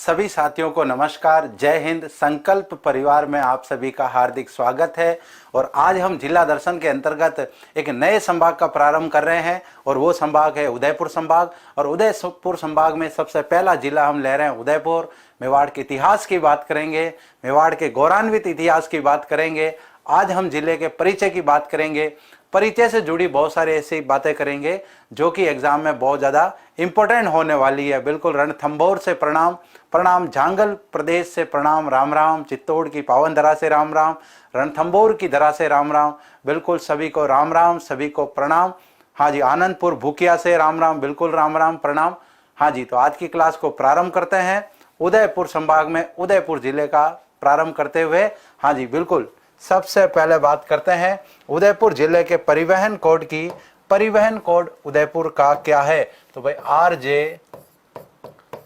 सभी साथियों को नमस्कार, जय हिंद। संकल्प परिवार में आप सभी का हार्दिक स्वागत है। और आज हम जिला दर्शन के अंतर्गत एक नए संभाग का प्रारंभ कर रहे हैं और वो संभाग है उदयपुर संभाग। और उदयपुर संभाग में सबसे पहला जिला हम ले रहे हैं उदयपुर। मेवाड़ के इतिहास की बात करेंगे, मेवाड़ के गौरवान्वित इतिहास की बात करेंगे। आज हम जिले के परिचय की बात करेंगे, परिचय से जुड़ी बहुत सारी ऐसी बातें करेंगे जो कि एग्जाम में बहुत ज़्यादा इंपॉर्टेंट होने वाली है। बिल्कुल रणथंभौर से प्रणाम, प्रणाम झांगल प्रदेश से प्रणाम, राम राम। चित्तौड़ की पावन धरा से राम राम, रणथंभौर की धरा से राम राम। बिल्कुल सभी को राम राम, सभी को प्रणाम। हाँ जी, आनंदपुर भूकिया से राम राम, बिल्कुल राम राम प्रणाम। हाँ जी, तो आज की क्लास को प्रारंभ करते हैं उदयपुर संभाग में उदयपुर जिले का प्रारंभ करते हुए। हाँ जी, बिल्कुल सबसे पहले बात करते हैं उदयपुर जिले के परिवहन कोड की। परिवहन कोड उदयपुर का क्या है? तो भाई RJ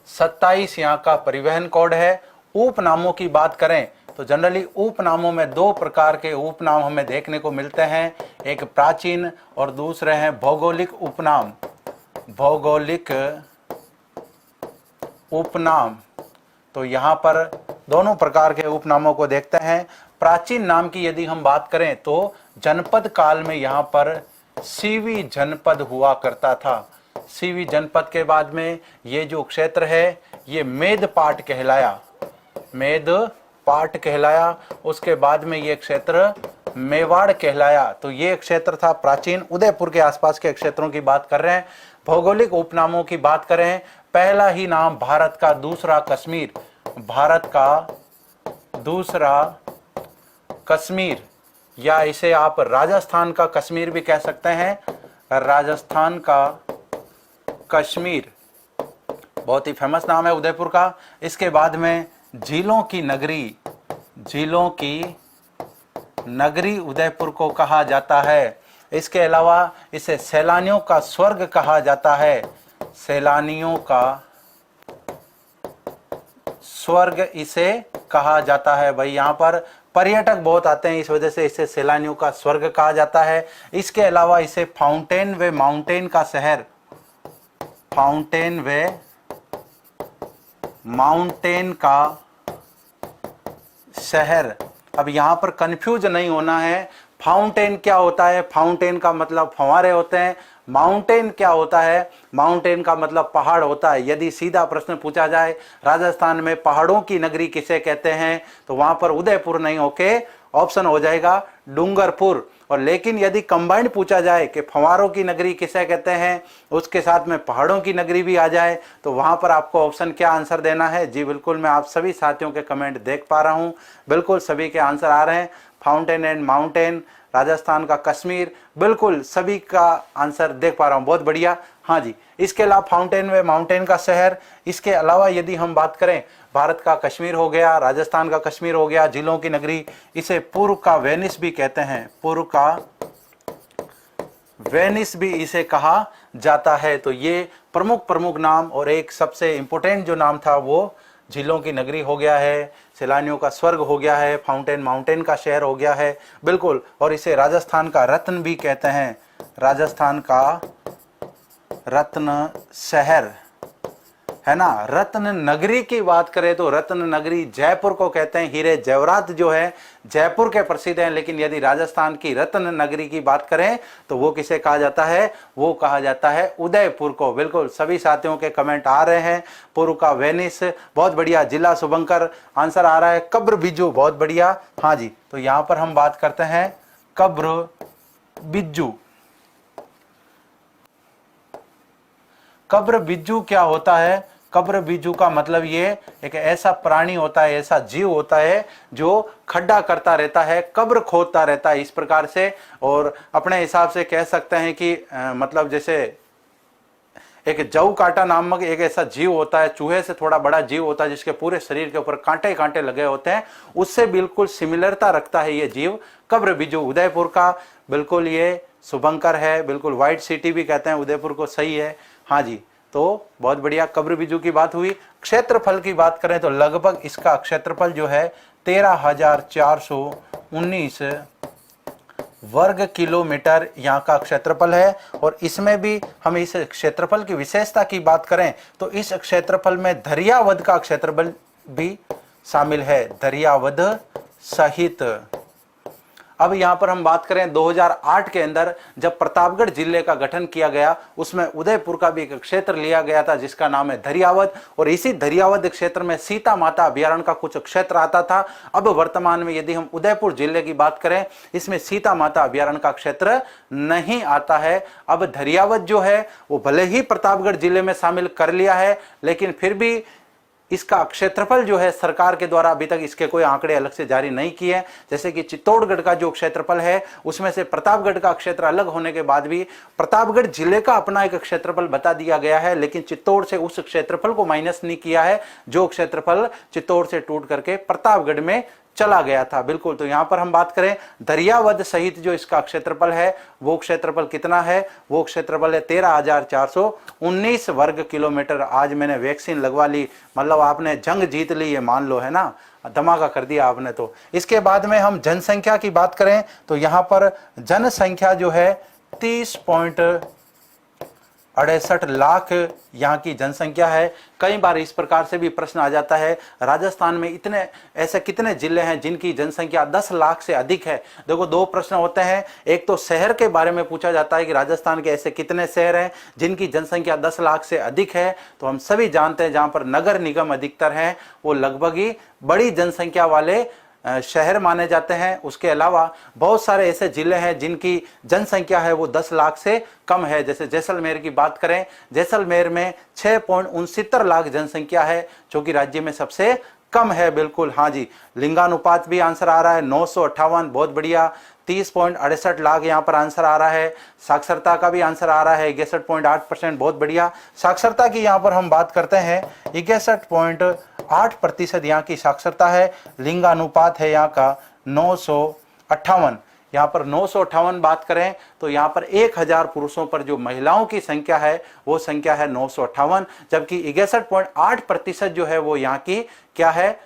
27 यहाँ का परिवहन कोड है। उपनामों की बात करें तो जनरली उपनामों में दो प्रकार के उपनाम हमें देखने को मिलते हैं, एक प्राचीन और दूसरे हैं भौगोलिक उपनाम। भौगोलिक उपनाम, तो यहाँ पर दोनों प्रकार के उपनामों को देखते हैं। प्राचीन नाम की यदि हम बात करें तो जनपद काल में यहाँ पर सीवी जनपद हुआ करता था। सीवी जनपद के बाद में ये जो क्षेत्र है ये मेदपाट कहलाया, मेदपाट कहलाया। उसके बाद में ये क्षेत्र मेवाड़ कहलाया। तो ये क्षेत्र था प्राचीन। उदयपुर के आसपास के क्षेत्रों की बात कर रहे हैं। भौगोलिक उपनामों की बात करें, पहला ही नाम भारत का दूसरा कश्मीर, भारत का दूसरा कश्मीर, या इसे आप राजस्थान का कश्मीर भी कह सकते हैं, राजस्थान का कश्मीर, बहुत ही फेमस नाम है उदयपुर का। इसके बाद में झीलों की नगरी, झीलों की नगरी उदयपुर को कहा जाता है। इसके अलावा इसे सैलानियों का स्वर्ग कहा जाता है, सैलानियों का स्वर्ग इसे कहा जाता है। भाई यहाँ पर पर्यटक बहुत आते हैं, इस वजह से इसे सैलानियों का स्वर्ग कहा जाता है। इसके अलावा इसे फाउंटेन वे माउंटेन का शहर, फाउंटेन वे माउंटेन का शहर। अब यहाँ पर कंफ्यूज नहीं होना है, फाउंटेन क्या होता है? फाउंटेन का मतलब फव्वारे होते हैं। माउंटेन क्या होता है? माउंटेन का मतलब पहाड़ होता है। यदि सीधा प्रश्न पूछा जाए राजस्थान में पहाड़ों की नगरी किसे कहते हैं, तो वहां पर उदयपुर नहीं होके ऑप्शन हो जाएगा डूंगरपुर। और लेकिन यदि कंबाइंड पूछा जाए कि फव्वारों की नगरी किसे कहते हैं, उसके साथ में पहाड़ों की नगरी भी आ जाए, तो वहां पर आपको ऑप्शन क्या आंसर देना है? जी बिल्कुल, मैं आप सभी साथियों के कमेंट देख पा रहा हूं, बिल्कुल सभी के आंसर आ रहे हैं। फाउंटेन एंड माउंटेन, राजस्थान का कश्मीर, बिल्कुल सभी का आंसर देख पा रहा हूं, बहुत बढ़िया। हाँ जी, इसके अलावा फाउंटेन वे माउंटेन का शहर। इसके अलावा यदि हम बात करें, भारत का कश्मीर हो गया, राजस्थान का कश्मीर हो गया, जिलों की नगरी, इसे पूर्व का वेनिस भी कहते हैं, पूर्व का वेनिस भी इसे कहा जाता है। तो ये प्रमुख प्रमुख नाम, और एक सबसे इंपॉर्टेंट जो नाम था वो झीलों की नगरी हो गया है, सैलानियों का स्वर्ग हो गया है, फाउंटेन माउंटेन का शहर हो गया है, बिल्कुल। और इसे राजस्थान का रत्न भी कहते हैं, राजस्थान का रत्न शहर, है ना। रत्न नगरी की बात करें तो रत्न नगरी जयपुर को कहते हैं। हीरे जवाहरात जो है जयपुर के प्रसिद्ध हैं, लेकिन यदि राजस्थान की रत्न नगरी की बात करें तो वो किसे कहा जाता है? वो कहा जाता है उदयपुर को। बिल्कुल सभी साथियों के कमेंट आ रहे हैं। पूर्व का वेनिस, बहुत बढ़िया। जिला शुभंकर आंसर आ रहा है। कब्र बिज्जू, बहुत बढ़िया। हाँ जी, तो यहाँ पर हम बात करते हैं कब्र बिज्जू। कब्र बिज्जू क्या होता है? कब्र बिज्जू का मतलब ये एक ऐसा प्राणी होता है, ऐसा जीव होता है जो खड्डा करता रहता है, कब्र खोदता रहता है, इस प्रकार से। और अपने हिसाब से कह सकते हैं कि मतलब जैसे एक जऊ कांटा नामक एक ऐसा जीव होता है, चूहे से थोड़ा बड़ा जीव होता है, जिसके पूरे शरीर के ऊपर कांटे कांटे लगे होते हैं, उससे बिल्कुल सिमिलरता रखता है ये जीव कब्र बिज्जू। उदयपुर का बिल्कुल ये शुभंकर है, बिल्कुल व्हाइट सिटी भी कहते हैं उदयपुर को, सही है। हाँ जी, तो बहुत बढ़िया, कब्र बिज्जू की बात हुई। क्षेत्रफल की बात करें तो लगभग इसका क्षेत्रफल जो है 13,419 वर्ग किलोमीटर यहाँ का क्षेत्रफल है। और इसमें भी हम इस क्षेत्रफल की विशेषता की बात करें तो इस क्षेत्रफल में धैर्यावद का क्षेत्रफल भी शामिल है, धैर्यावद सहित। अब यहाँ पर हम बात करें 2008 के अंदर जब प्रतापगढ़ जिले का गठन किया गया, उसमें उदयपुर का भी एक क्षेत्र लिया गया था जिसका नाम है धैर्यावद, और इसी धैर्यावद क्षेत्र में सीता माता अभयारण्य का कुछ क्षेत्र आता था। अब वर्तमान में यदि हम उदयपुर जिले की बात करें, इसमें सीता माता अभयारण्य का क्षेत्र नहीं आता है। अब धैर्यावद जो है वो भले ही प्रतापगढ़ जिले में शामिल कर लिया है, लेकिन फिर भी इसका क्षेत्रफल जो है सरकार के द्वारा अभी तक इसके कोई आंकड़े अलग से जारी नहीं किए हैं। जैसे कि चित्तौड़गढ़ का जो क्षेत्रफल है उसमें से प्रतापगढ़ का क्षेत्र अलग होने के बाद भी प्रतापगढ़ जिले का अपना एक क्षेत्रफल बता दिया गया है, लेकिन चित्तौड़ से उस क्षेत्रफल को माइनस नहीं किया है जो क्षेत्रफल चित्तौड़ से टूट करके प्रतापगढ़ में चला गया था। बिल्कुल, तो यहां पर हम बात करें धैर्यावद सहित जो इसका क्षेत्रफल है वो क्षेत्रफल कितना है, वो क्षेत्रफल है 13,419 वर्ग किलोमीटर। आज मैंने वैक्सीन लगवा ली, मतलब आपने जंग जीत ली, ये मान लो, है ना, धमाका कर दिया आपने। तो इसके बाद में हम जनसंख्या की बात करें तो यहां पर जनसंख्या जो है 30.68 लाख यहाँ की जनसंख्या है। कई बार इस प्रकार से भी प्रश्न आ जाता है, राजस्थान में इतने ऐसे कितने जिले हैं जिनकी जनसंख्या 10 लाख से अधिक है। देखो, दो प्रश्न होते हैं, एक तो शहर के बारे में पूछा जाता है कि राजस्थान के ऐसे कितने शहर हैं जिनकी जनसंख्या 10 लाख से अधिक है। तो हम सभी जानते हैं जहां पर नगर निगम अधिकतर हैं वो लगभग ही बड़ी जनसंख्या वाले शहर माने जाते हैं। उसके अलावा बहुत सारे ऐसे जिले हैं जिनकी जनसंख्या है वो 10 लाख से कम है। जैसे जैसलमेर की बात करें, जैसलमेर में 6.69 लाख जनसंख्या है जो कि राज्य में सबसे कम है। बिल्कुल, हाँ जी, लिंगानुपात भी आंसर आ रहा है 958, बहुत बढ़िया। 30.68 लाख यहाँ पर आंसर आ रहा है। साक्षरता का भी आंसर आ रहा है 61.8%, बहुत बढ़िया। साक्षरता की यहाँ पर हम बात करते हैं 61.8% यहाँ की साक्षरता है। लिंगानुपात है यहाँ का 958। यहाँ पर 958 बात करें तो यहाँ पर 1000 पुरुषों पर जो महिलाओं की संख्या है वो संख्या है 958, जबकि 61.8% जो है वो यहाँ की क्या है,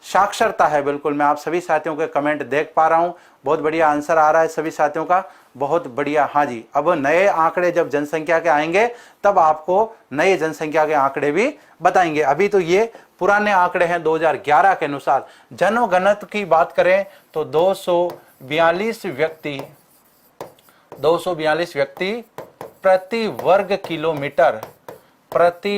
साक्षरता है। बिल्कुल, मैं आप सभी साथियों के कमेंट देख पा रहा हूं, बहुत बढ़िया आंसर आ रहा है सभी साथियों का, बहुत बढ़िया। हाँ जी, अब नए आंकड़े जब जनसंख्या के आएंगे तब आपको नए जनसंख्या के आंकड़े भी बताएंगे। अभी तो ये पुराने आंकड़े हैं 2011 के अनुसार। जनगणना की बात करें तो 242 व्यक्ति प्रति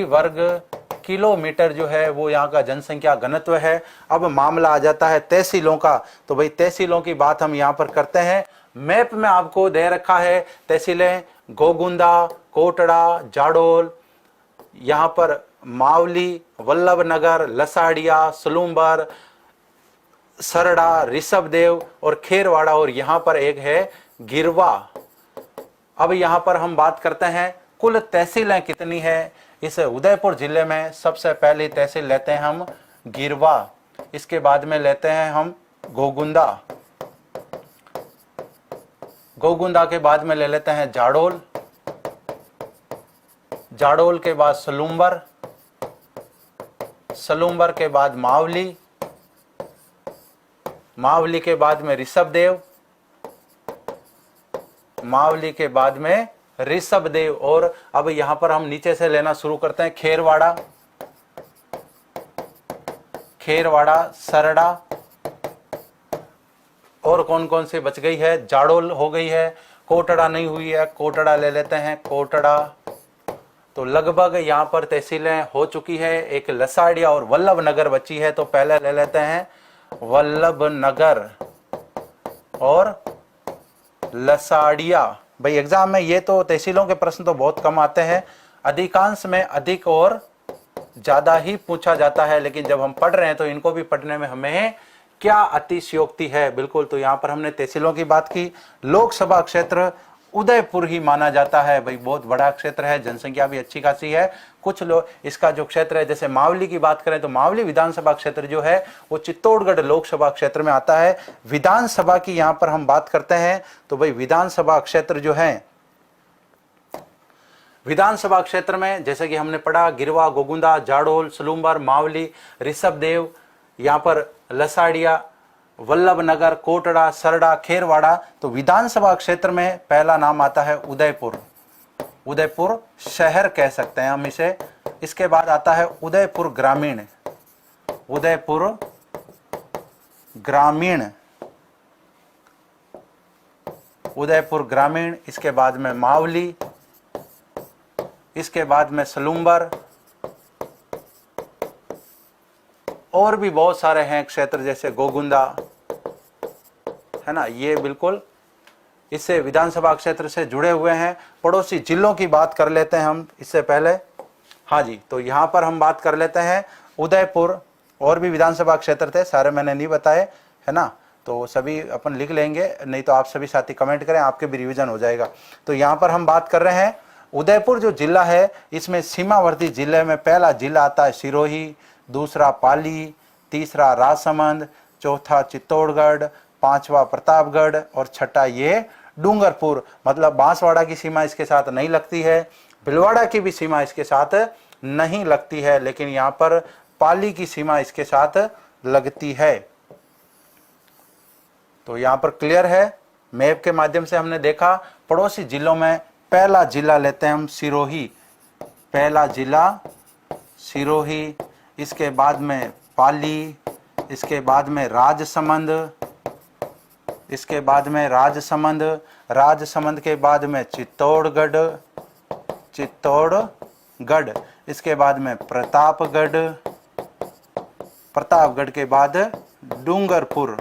वर्ग किलोमीटर जो है वो यहाँ का जनसंख्या घनत्व है। अब मामला आ जाता है तहसीलों का, तो भाई तहसीलों की बात हम यहाँ पर करते हैं। मैप में आपको दे रखा है तहसीलें गोगुंदा, कोटड़ा, जाडोल, यहाँ पर मावली, वल्लभनगर, लसाड़िया, सलूम्बर, सरड़ा, ऋषभदेव और खेरवाड़ा, और यहाँ पर एक है गिरवा। अब यहाँ पर हम बात करते हैं कुल तहसीलें कितनी है। इस उदयपुर जिले में सबसे पहली तहसील लेते हैं हम गिरवा, इसके बाद में लेते हैं हम गोगुंदा, गोगुंदा के बाद में ले लेते हैं जाडोल, जाडोल के बाद सलूम्बर, सलूम्बर के बाद मावली, मावली के बाद में ऋषभदेव, मावली के बाद में ऋषभदेव, और अब यहां पर हम नीचे से लेना शुरू करते हैं खेरवाड़ा, खेरवाड़ा, सरड़ा, और कौन कौन सी बच गई है, जाडोल हो गई है, कोटड़ा नहीं हुई है, कोटड़ा ले लेते हैं, कोटड़ा। तो लगभग यहां पर तहसीलें हो चुकी है। एक लसाड़िया और वल्लभनगर बची है, तो पहले ले लेते हैं वल्लभनगर और लसाड़िया। भाई एग्जाम में ये तो तहसीलों के प्रश्न तो बहुत कम आते हैं, अधिकांश में अधिक और ज्यादा ही पूछा जाता है, लेकिन जब हम पढ़ रहे हैं तो इनको भी पढ़ने में हमें क्या अतिशयोक्ति है। बिल्कुल, तो यहाँ पर हमने तहसीलों की बात की। लोकसभा क्षेत्र उदयपुर ही माना जाता है, भाई बहुत बड़ा क्षेत्र है, जनसंख्या भी अच्छी खासी है। कुछ लोग इसका जो क्षेत्र है, जैसे मावली की बात करें तो मावली विधानसभा क्षेत्र जो है वो चित्तौड़गढ़ लोकसभा क्षेत्र में आता है। विधानसभा की यहाँ पर हम बात करते हैं तो भाई विधानसभा क्षेत्र जो है, विधानसभा क्षेत्र में जैसे कि हमने पढ़ा गिरवा, गोगुंदा, जाडोल, सलूम्बर, मावली, ऋषभदेव, यहाँ पर लसाड़िया वल्लभनगर, कोटड़ा, सरड़ा, खेरवाड़ा। तो विधानसभा क्षेत्र में पहला नाम आता है उदयपुर, उदयपुर शहर कह सकते हैं हम इसे। इसके बाद आता है उदयपुर ग्रामीण, उदयपुर ग्रामीण, उदयपुर ग्रामीण। इसके बाद में मावली, इसके बाद में सलूम्बर, और भी बहुत सारे हैं क्षेत्र जैसे गोगुंदा, है ना। ये बिल्कुल इससे विधानसभा क्षेत्र से जुड़े हुए हैं। पड़ोसी जिलों की बात कर लेते हैं हम इससे पहले। हाँ जी, तो यहाँ पर हम बात कर लेते हैं उदयपुर, और भी विधानसभा क्षेत्र थे, सारे मैंने नहीं बताए, है ना। तो सभी अपन लिख लेंगे, नहीं तो आप सभी साथी कमेंट करें, आपके भी रिवीजन हो जाएगा। तो यहाँ पर हम बात कर रहे हैं उदयपुर जो जिला है, इसमें सीमावर्ती जिले में पहला जिला आता है सिरोही, दूसरा पाली, तीसरा राजसमंद, चौथा चित्तौड़गढ़, पांचवा प्रतापगढ़ और छठा ये डूंगरपुर। मतलब बांसवाड़ा की सीमा इसके साथ नहीं लगती है, भिलवाड़ा की भी सीमा इसके साथ नहीं लगती है, लेकिन यहाँ पर पाली की सीमा इसके साथ लगती है। तो यहाँ पर क्लियर है, मैप के माध्यम से हमने देखा। पड़ोसी जिलों में पहला जिला लेते हैं हम सिरोही, पहला जिला सिरोही, इसके बाद में पाली, इसके बाद में राजसमंद, इसके बाद में राजसमंद, राजसमंद के बाद में चित्तौड़गढ़, चित्तौड़गढ़, इसके बाद में प्रतापगढ़, प्रतापगढ़ के बाद डूंगरपुर।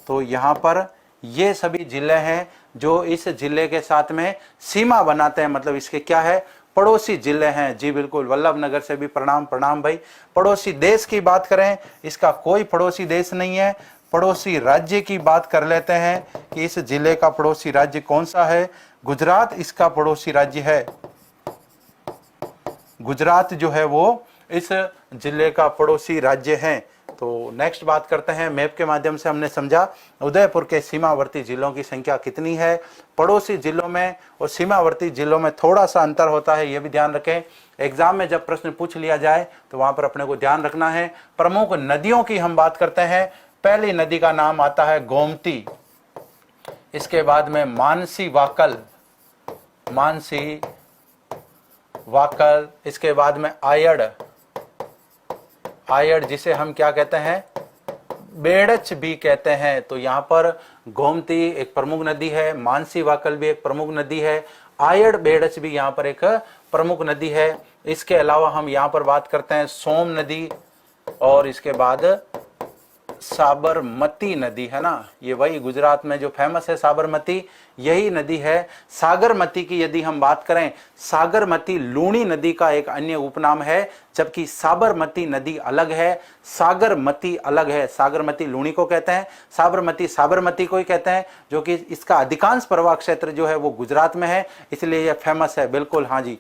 तो यहाँ पर ये सभी जिले हैं जो इस जिले के साथ में सीमा बनाते हैं, मतलब इसके क्या है, पड़ोसी जिले हैं। जी बिल्कुल, वल्लभनगर से भी प्रणाम, प्रणाम भाई। पड़ोसी देश की बात करें, इसका कोई पड़ोसी देश नहीं है। पड़ोसी राज्य की बात कर लेते हैं कि इस जिले का पड़ोसी राज्य कौन सा है। गुजरात इसका पड़ोसी राज्य है, गुजरात जो है वो इस जिले का पड़ोसी राज्य है। तो नेक्स्ट बात करते हैं, मैप के माध्यम से हमने समझा उदयपुर के सीमावर्ती जिलों की संख्या कितनी है। पड़ोसी जिलों में और सीमावर्ती जिलों में थोड़ा सा अंतर होता है, ये भी ध्यान रखें। एग्जाम में जब प्रश्न पूछ लिया जाए तो वहां पर अपने को ध्यान रखना है। प्रमुख नदियों की हम बात करते हैं। पहली नदी का नाम आता है गोमती, इसके बाद में मानसी वाकल, मानसी वाकल, इसके बाद में आयड़, आयड़ जिसे हम क्या कहते हैं, बेड़च भी कहते हैं। तो यहाँ पर गोमती एक प्रमुख नदी है, मानसी वाकल भी एक प्रमुख नदी है, आयड़ बेड़च भी यहाँ पर एक प्रमुख नदी है। इसके अलावा हम यहाँ पर बात करते हैं सोम नदी, और इसके बाद साबरमती नदी, है ना। ये वही गुजरात में जो फेमस है साबरमती, यही नदी है। सागरमती की यदि हम बात करें, सागरमती लूणी नदी का एक अन्य उपनाम है, जबकि साबरमती नदी अलग है, सागरमती अलग है। सागरमती लूणी को कहते हैं, साबरमती साबरमती को ही कहते हैं, जो कि इसका अधिकांश प्रवाह क्षेत्र जो है वो गुजरात में है, इसलिए यह फेमस है। बिल्कुल, हाँ जी,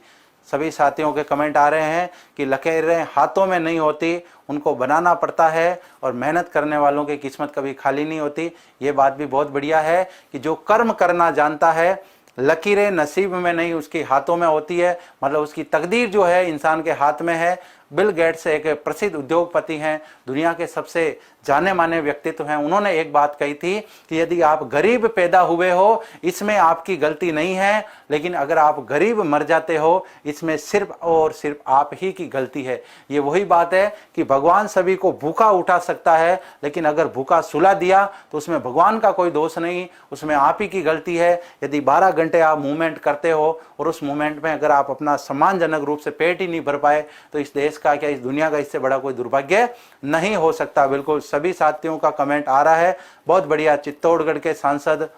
सभी साथियों के कमेंट आ रहे हैं कि लकीरें हाथों में नहीं होती, उनको बनाना पड़ता है, और मेहनत करने वालों की किस्मत कभी खाली नहीं होती। ये बात भी बहुत बढ़िया है कि जो कर्म करना जानता है, लकीरें नसीब में नहीं उसकी हाथों में होती है, मतलब उसकी तकदीर जो है इंसान के हाथ में है। बिल गेट्स एक प्रसिद्ध उद्योगपति हैं, दुनिया के सबसे जाने माने व्यक्तित्व हैं। उन्होंने एक बात कही थी कि यदि आप गरीब पैदा हुए हो इसमें आपकी गलती नहीं है, लेकिन अगर आप गरीब मर जाते हो इसमें सिर्फ और सिर्फ आप ही की गलती है। ये वही बात है कि भगवान सभी को भूखा उठा सकता है, लेकिन अगर भूखा सुला दिया तो उसमें भगवान का कोई दोष नहीं, उसमें आप ही की गलती है। यदि 12 घंटे आप मूवमेंट करते हो और उस मूवमेंट में अगर आप अपना सम्मानजनक रूप से पेट ही नहीं भर पाए, तो इस देश का क्या, इस दुनिया का इससे बड़ा कोई दुर्भाग्य नहीं हो सकता। बिल्कुल सभी साथियों का कमेंट आ रहा है, बहुत बढ़िया। चित्तौड़गढ़ के सांसद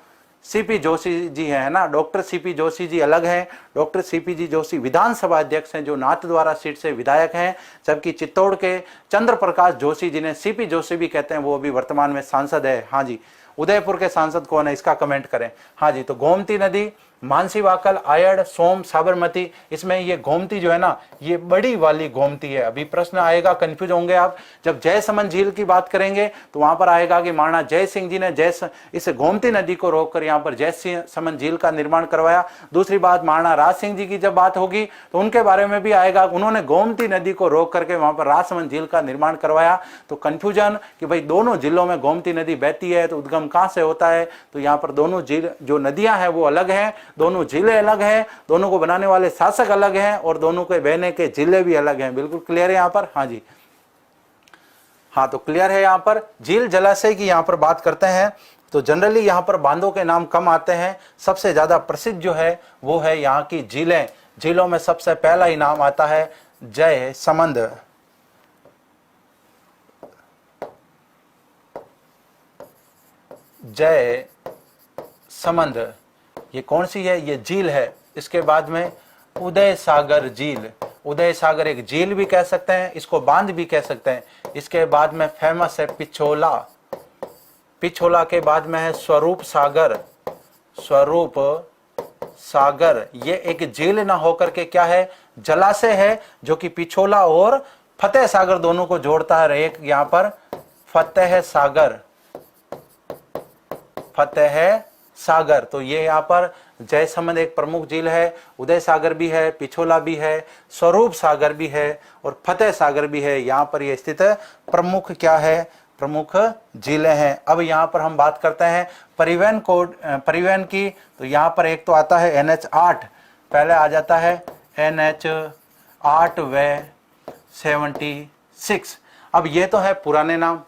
सीपी जोशी जी हैं, है ना। डॉक्टर सीपी जोशी जी अलग हैं, डॉक्टर सीपी जी जोशी विधानसभा अध्यक्ष हैं जो नाथद्वारा सीट से विधायक हैं, जबकि चित्तौड़ के चंद्र प्रकाश जोशी जिन्हें सीपी जोशी भी कहते हैं वो अभी वर्तमान में सांसद है। हाँ जी, उदयपुर के सांसद कौन है इसका कमेंट करें। हाँ जी, तो गोमती नदी मानसी वाकल, आयड़, सोम, साबरमती, इसमें ये गोमती जो है ना, ये बड़ी वाली गोमती है। अभी प्रश्न आएगा, कंफ्यूज होंगे आप, जब जय समंद झील की बात करेंगे तो वहां पर आएगा कि महाराणा जय सिंह जी ने इस गोमती नदी को रोककर यहाँ पर जय समंद झील का निर्माण करवाया। दूसरी बात, महाराणा राज सिंह जी की जब बात होगी तो उनके बारे में भी आएगा, उन्होंने गोमती नदी को रोक करके वहां पर राजसमंद झील का निर्माण करवाया। तो कंफ्यूजन कि भाई दोनों जिलों में गोमती नदी बहती है तो उद्गम कहां से होता है, तो यहाँ पर दोनों झील जो नदियां हैं वो अलग हैं, दोनों जिले अलग हैं, दोनों को बनाने वाले शासक अलग हैं और दोनों के बहने के जिले भी अलग हैं। बिल्कुल क्लियर है यहाँ पर? हाँ जी, हाँ तो क्लियर है। यहाँ पर झील जलाशय की यहाँ पर बात करते हैं तो जनरली यहाँ पर बांधों के नाम कम आते हैं, सबसे ज्यादा प्रसिद्ध जो है वो है यहाँ की झीलें। झीलों में सबसे पहला ही नाम आता है जय समंद। जय समंद ये कौन सी है? ये झील है। इसके बाद में उदय सागर झील, उदय सागर एक झील भी कह सकते हैं, इसको बांध भी कह सकते हैं। इसके बाद में फेमस है पिछोला, पिछोला के बाद में है स्वरूप सागर, स्वरूप सागर ये एक झील ना होकर के क्या है? जलाशय है, जो कि पिछोला और फतेह सागर दोनों को जोड़ता है। एक यहाँ पर फतेह सागर, फतेह सागर, तो ये यहाँ पर जयसमंद एक प्रमुख झील है, उदय सागर भी है, पिछोला भी है, स्वरूप सागर भी है और फतेह सागर भी है। यहाँ पर ये स्थित प्रमुख क्या है? प्रमुख झीलें हैं। अब यहाँ पर हम बात करते हैं परिवहन कोड, परिवहन की, तो यहाँ पर एक तो आता है NH 8, पहले आ जाता है NH 8 व 76। अब ये तो है पुराने नाम।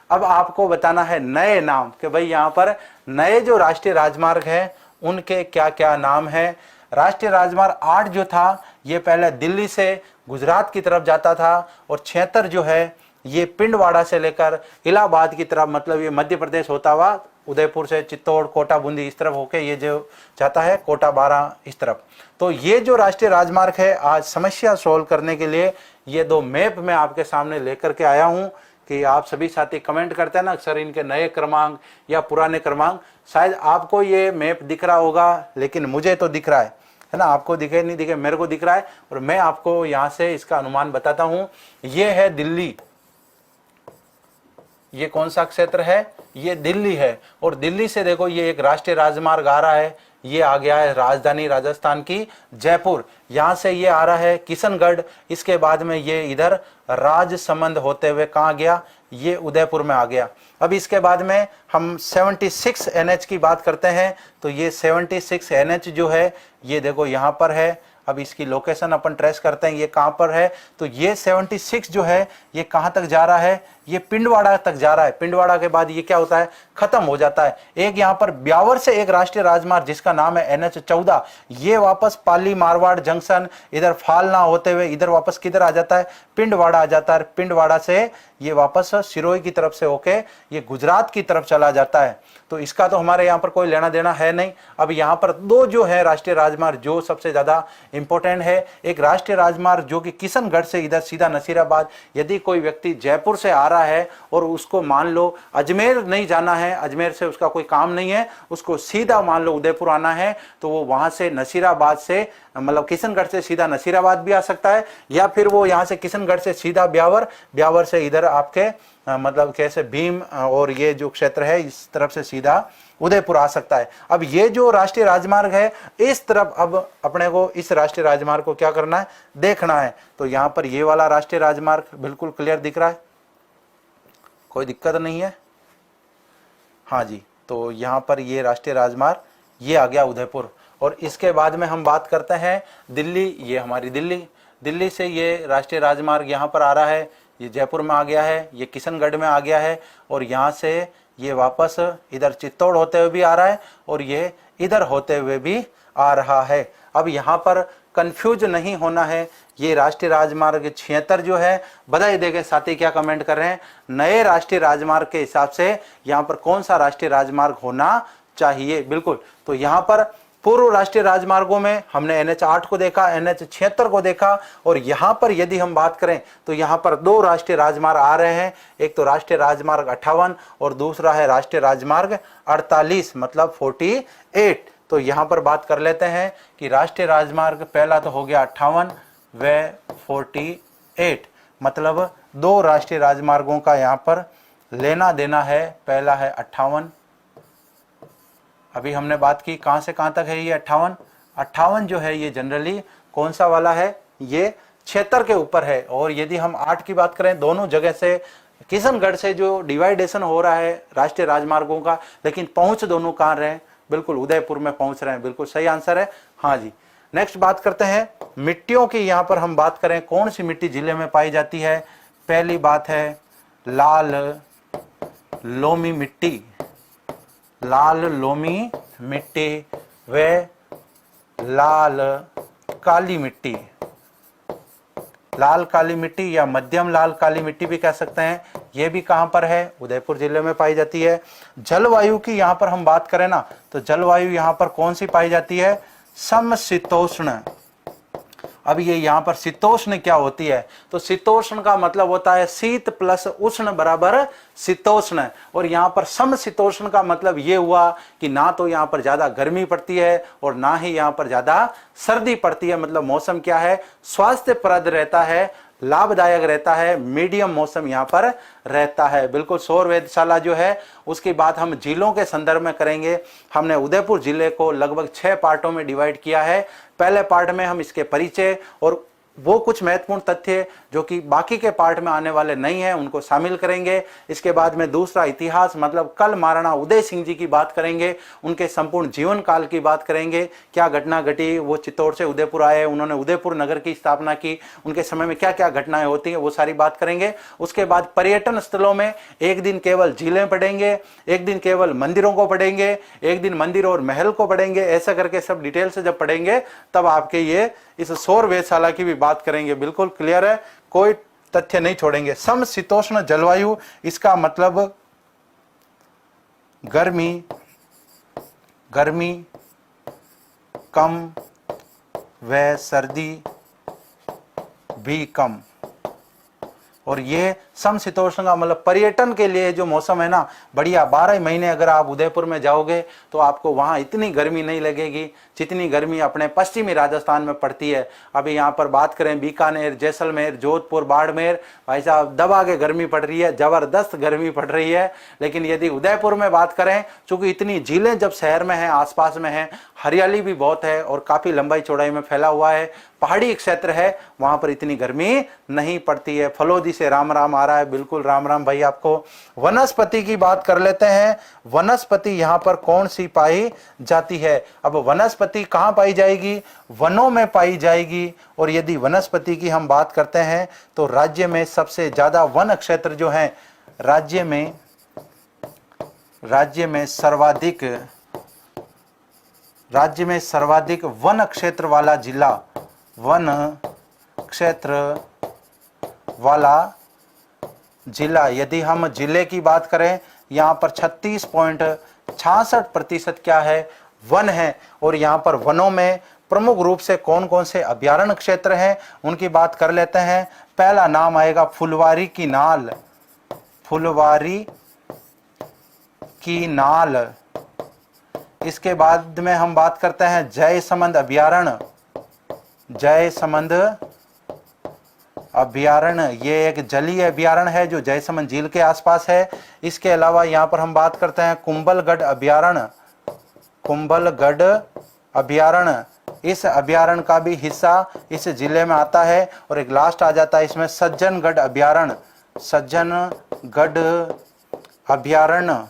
अब आपको बताना है नए नाम कि भाई यहाँ पर नए जो राष्ट्रीय राजमार्ग हैं उनके क्या क्या नाम हैं। राष्ट्रीय राजमार्ग 8 जो था ये पहले दिल्ली से गुजरात की तरफ जाता था और 76 जो है ये पिंडवाड़ा से लेकर इलाहाबाद की तरफ, मतलब ये मध्य प्रदेश होता हुआ उदयपुर से चित्तौड़, कोटा, बूंदी इस तरफ होके ये जो जाता है कोटा, बारा इस तरफ। तो ये जो राष्ट्रीय राजमार्ग है, आज समस्या सोल्व करने के लिए ये दो मैप मैं आपके सामने लेकर के आया हूँ कि आप सभी साथी कमेंट करते हैं ना सर इनके नए क्रमांक या पुराने क्रमांक। शायद आपको ये मैप दिख रहा होगा, लेकिन मुझे तो दिख रहा है ना, आपको दिखे नहीं दिखे, मेरे को दिख रहा है और मैं आपको यहाँ से इसका अनुमान बताता हूँ। ये है दिल्ली, ये कौन सा क्षेत्र है? ये दिल्ली है और दिल्ली से देखो ये एक राष्ट्रीय राजमार्ग आ रहा है, ये आ गया है राजधानी राजस्थान की जयपुर, यहाँ से ये आ रहा है किशनगढ़, इसके बाद में ये इधर राजसमंद होते हुए कहाँ गया? ये उदयपुर में आ गया। अब इसके बाद में हम 76 NH की बात करते हैं तो ये 76 NH जो है ये देखो यहाँ पर है। अब इसकी लोकेशन अपन ट्रेस करते हैं, ये कहाँ पर है? तो ये 76 जो है ये कहाँ तक जा रहा है? ये पिंडवाड़ा तक जा रहा है। पिंडवाड़ा के बाद ये क्या होता है? खत्म हो जाता है। एक यहाँ पर ब्यावर से एक राष्ट्रीय राजमार्ग जिसका नाम है NH 14, ये वापस पाली मारवाड़ जंक्शन इधर फालना होते हुए इधर वापस किधर आ जाता है? पिंडवाड़ा आ जाता है। पिंडवाड़ा से ये वापस सिरोही की तरफ से होके ये गुजरात की तरफ चला जाता है। तो इसका तो हमारे यहाँ पर कोई लेना देना है नहीं। अब यहाँ पर दो जो है राष्ट्रीय राजमार्ग जो सबसे ज्यादा इंपॉर्टेंट है, एक राष्ट्रीय राजमार्ग जो कि किशनगढ़ से इधर सीधा नसीराबाद, यदि कोई व्यक्ति जयपुर से आ रहा है और उसको मान लो अजमेर नहीं जाना है, अजमेर से उसका कोई काम नहीं है, उसको सीधा मान लो उदयपुर आना है, तो वो वहां से नसीराबाद से मतलब किशनगढ़ से सीधा नसीराबाद भी आ सकता है, या फिर वो यहाँ से किशनगढ़ से सीधा ब्यावर, ब्यावर से इधर आपके मतलब कैसे भीम और ये जो क्षेत्र है इस तरफ से सीधा उदयपुर आ सकता है। अब ये जो राष्ट्रीय राजमार्ग है इस तरफ अब अपने को इस राष्ट्रीय राजमार्ग को क्या करना है? देखना है। तो यहाँ पर ये वाला राष्ट्रीय राजमार्ग बिल्कुल क्लियर दिख रहा है, कोई दिक्कत नहीं है? हाँ जी, तो यहाँ पर ये राष्ट्रीय राजमार्ग ये आ गया उदयपुर। और इसके बाद में हम बात करते हैं दिल्ली, ये हमारी दिल्ली, दिल्ली से ये राष्ट्रीय राजमार्ग यहाँ पर आ रहा है, ये जयपुर में आ गया है, ये किशनगढ़ में आ गया है और यहाँ से ये वापस इधर चित्तौड़ होते हुए भी आ रहा है और ये इधर होते हुए भी आ रहा है। अब यहाँ पर कंफ्यूज नहीं होना है, ये राष्ट्रीय राजमार्ग 76 जो है, बधाई देके साथी क्या कमेंट कर रहे हैं? नए राष्ट्रीय राजमार्ग के हिसाब से यहाँ पर कौन सा राष्ट्रीय राजमार्ग होना चाहिए? बिल्कुल, तो यहाँ पर पूर्व राष्ट्रीय राजमार्गों में हमने NH 8 को देखा, NH 76 को देखा और यहाँ पर यदि हम बात करें तो यहाँ पर दो राष्ट्रीय राजमार्ग आ रहे हैं, एक तो राष्ट्रीय राजमार्ग 58 और दूसरा है राष्ट्रीय राजमार्ग 48 मतलब 48। तो यहाँ पर बात कर लेते हैं कि राष्ट्रीय राजमार्ग पहला तो हो गया 58 व 48, मतलब 2 राष्ट्रीय राजमार्गों का यहाँ पर लेना देना है। पहला है 58, अभी हमने बात की कहाँ से कहाँ तक है ये 58 जो है ये जनरली कौन सा वाला है, ये 76 के ऊपर है। और यदि हम 8 की बात करें, दोनों जगह से किशनगढ़ से जो डिवाइडेशन हो रहा है राष्ट्रीय राजमार्गों का, लेकिन पहुंच दोनों कहाँ रहे हैं, बिल्कुल उदयपुर में पहुंच रहे हैं, बिल्कुल सही आंसर है, हाँ जी। नेक्स्ट बात करते हैं मिट्टियों की। यहाँ पर हम बात करें कौन सी मिट्टी जिले में पाई जाती है, पहली बात है लाल लोमी मिट्टी, लाल लोमी मिट्टी व लाल काली मिट्टी, लाल काली मिट्टी या मध्यम लाल काली मिट्टी भी कह सकते हैं, ये भी कहां पर है, उदयपुर जिले में पाई जाती है। जलवायु की यहां पर हम बात करें ना, तो जलवायु यहां पर कौन सी पाई जाती है, समशीतोष्ण। अब ये यहाँ पर शीतोष्ण क्या होती है, तो शीतोष्ण का मतलब होता है शीत प्लस उष्ण बराबर शीतोष्ण, और यहाँ पर समशीतोष्ण का मतलब ये हुआ कि ना तो यहाँ पर ज्यादा गर्मी पड़ती है और ना ही यहाँ पर ज्यादा सर्दी पड़ती है, मतलब मौसम क्या है, स्वास्थ्यप्रद रहता है, लाभदायक रहता है, मीडियम मौसम यहाँ पर रहता है, बिल्कुल। सौर वेधशाला जो है उसकी बात हम जिलों के संदर्भ में करेंगे। हमने उदयपुर जिले को लगभग 6 पार्टों में डिवाइड किया है। पहले पार्ट में हम इसके परिचय और वो कुछ महत्वपूर्ण तथ्य जो कि बाकी के पार्ट में आने वाले नहीं है उनको शामिल करेंगे। इसके बाद में दूसरा इतिहास, मतलब कल महाराणा उदय सिंह जी की बात करेंगे, उनके संपूर्ण जीवन काल की बात करेंगे, क्या घटना घटी, वो चित्तौड़ से उदयपुर आए, उन्होंने उदयपुर नगर की स्थापना की, उनके समय में क्या क्या घटनाएं होती हैं, वो सारी बात करेंगे। उसके बाद पर्यटन स्थलों में एक दिन केवल झीलें पढ़ेंगे, एक दिन केवल मंदिरों को पढ़ेंगे, एक दिन मंदिर और महल को पढ़ेंगे, ऐसा करके सब डिटेल से जब पढ़ेंगे तब आपके ये इस सौर वेधशाला की भी बात करेंगे। बिल्कुल क्लियर है, कोई तथ्य नहीं छोड़ेंगे। समशीतोष्ण जलवायु, इसका मतलब गर्मी कम व सर्दी भी कम, और ये समशीतोष्ण का मतलब पर्यटन के लिए जो मौसम है ना, बढ़िया। 12 महीने अगर आप उदयपुर में जाओगे तो आपको वहां इतनी गर्मी नहीं लगेगी जितनी गर्मी अपने पश्चिमी राजस्थान में पड़ती है। अभी यहाँ पर बात करें बीकानेर, जैसलमेर, जोधपुर, बाड़मेर, भाई साहब दबा के गर्मी पड़ रही है, जबरदस्त गर्मी पड़ रही है। लेकिन यदि उदयपुर में बात करें, चूंकि इतनी झीलें जब शहर में हैं, आसपास में हैं, हरियाली भी बहुत है और काफी लंबाई चौड़ाई में फैला हुआ है, पहाड़ी क्षेत्र है, वहां पर इतनी गर्मी नहीं पड़ती है। फलोदी से राम राम आ रहा है, बिल्कुल राम राम भाई आपको। वनस्पति की बात कर लेते हैं। वनस्पति यहां पर कौन सी पाई जाती है, अब वनस्पति कहां पाई जाएगी, वनों में पाई जाएगी। और यदि वनस्पति की हम बात करते हैं तो राज्य में सबसे ज्यादा वन क्षेत्र जो है, राज्य में सर्वाधिक वन क्षेत्र वाला जिला, वन क्षेत्र वाला जिला, यदि हम जिले की बात करें, यहाँ पर 36.66% क्या है, वन है। और यहाँ पर वनों में प्रमुख रूप से कौन कौन से अभयारण्य क्षेत्र हैं उनकी बात कर लेते हैं। पहला नाम आएगा फुलवारी की नाल, फुलवारी की नाल। इसके बाद में हम बात करते हैं जयसमंद अभयारण्य, जयसमंद अभयारण्य, ये एक जलीय अभयारण्य है जो जयसमंद झील के आसपास है। इसके अलावा यहाँ पर हम बात करते हैं कुंभलगढ़ अभयारण्य, कुंभलगढ़ अभयारण्य, इस अभयारण्य का भी हिस्सा इस जिले में आता है। और एक लास्ट आ जाता है इसमें सज्जनगढ़ अभयारण्य, सज्जनगढ़ अभयारण्य।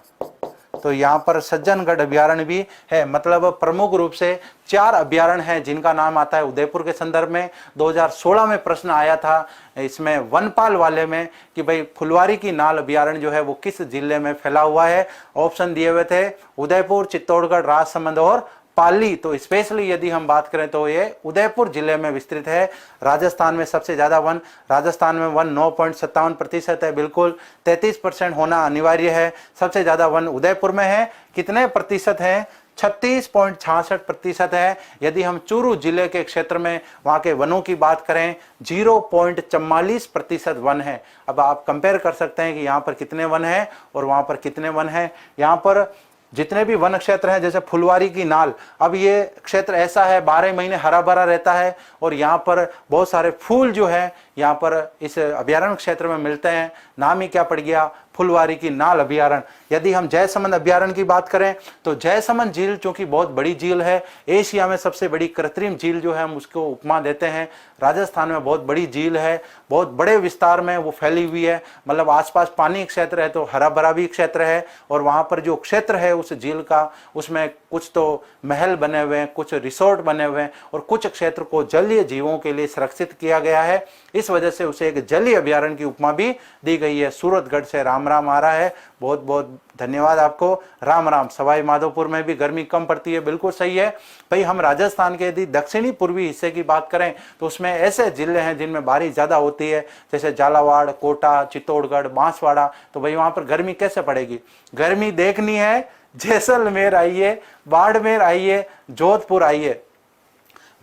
तो यहाँ पर सज्जनगढ़ अभयारण्य भी है। मतलब प्रमुख रूप से 4 अभयारण्य हैं जिनका नाम आता है उदयपुर के संदर्भ में। 2016 में प्रश्न आया था इसमें वनपाल वाले में कि भाई फुलवारी की नाल अभयारण्य जो है वो किस जिले में फैला हुआ है। ऑप्शन दिए हुए थे उदयपुर, चित्तौड़गढ़, राजसमंद और पाली। तो स्पेशली यदि हम बात करें तो ये उदयपुर जिले में विस्तृत है। राजस्थान में सबसे ज्यादा वन, राजस्थान में वन 9.57% है, बिल्कुल 33% होना अनिवार्य है। सबसे ज्यादा वन उदयपुर में है, कितने प्रतिशत है, 36.66% है। यदि हम चूरू जिले के क्षेत्र में वहां के वनों की बात करें 0.44% वन है। अब आप कंपेयर कर सकते हैं कि यहाँ पर कितने वन है और वहां पर कितने वन है। यहाँ पर जितने भी वन क्षेत्र हैं, जैसे फुलवारी की नाल, अब ये क्षेत्र ऐसा है 12 महीने हरा भरा रहता है और यहाँ पर बहुत सारे फूल जो है यहाँ पर इस अभयारण्य क्षेत्र में मिलते हैं। नाम ही क्या पड़ गया, फुलवारी की नाल अभयारण्य। यदि हम जयसमंद अभयारण्य की बात करें तो जयसमंद झील चूंकि बहुत बड़ी झील है, एशिया में सबसे बड़ी कृत्रिम झील जो है हम उसको उपमा देते हैं। राजस्थान में बहुत बड़ी झील है, बहुत बड़े विस्तार में वो फैली हुई है, मतलब आसपास पानी क्षेत्र है तो हरा भरा भी क्षेत्र है। और वहां पर जो क्षेत्र है उस झील का, उसमें कुछ तो महल बने हुए हैं, कुछ रिसोर्ट बने हुए हैं और कुछ क्षेत्र को जलीय जीवों के लिए संरक्षित किया गया है। इस वजह से उसे एक जलीय अभयारण्य की उपमा भी दी गई है। सूरतगढ़ से राम राम आ रहा है, बहुत बहुत धन्यवाद आपको, राम राम। सवाई माधोपुर में भी गर्मी कम पड़ती है, बिल्कुल सही है भाई। हम राजस्थान के यदि दक्षिणी पूर्वी हिस्से की बात करें तो उसमें ऐसे जिले हैं जिनमें बारिश ज्यादा होती है, जैसे झालावाड़, कोटा, चित्तौड़गढ़, बांसवाड़ा। तो भाई वहां पर गर्मी कैसे पड़ेगी? गर्मी देखनी है, जैसलमेर आइए, बाड़मेर आइए, जोधपुर आइए।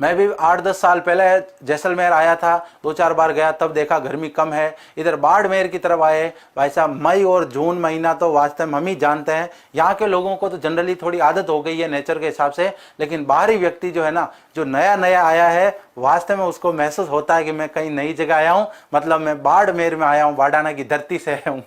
मैं भी 8-10 साल पहले जैसलमेर आया था, 2-4 बार गया, तब देखा गर्मी कम है। इधर बाड़मेर की तरफ आए, भाई साहब मई और जून महीना तो वास्तव में हम ही जानते हैं। यहाँ के लोगों को तो जनरली थोड़ी आदत हो गई है नेचर के हिसाब से, लेकिन बाहरी व्यक्ति जो है ना, जो नया नया आया है, वास्तव में उसको महसूस होता है कि मैं कहीं नई जगह आया हूँ, मतलब मैं बाड़मेर में आया हूँ, बाड़ाना की धरती से हूँ।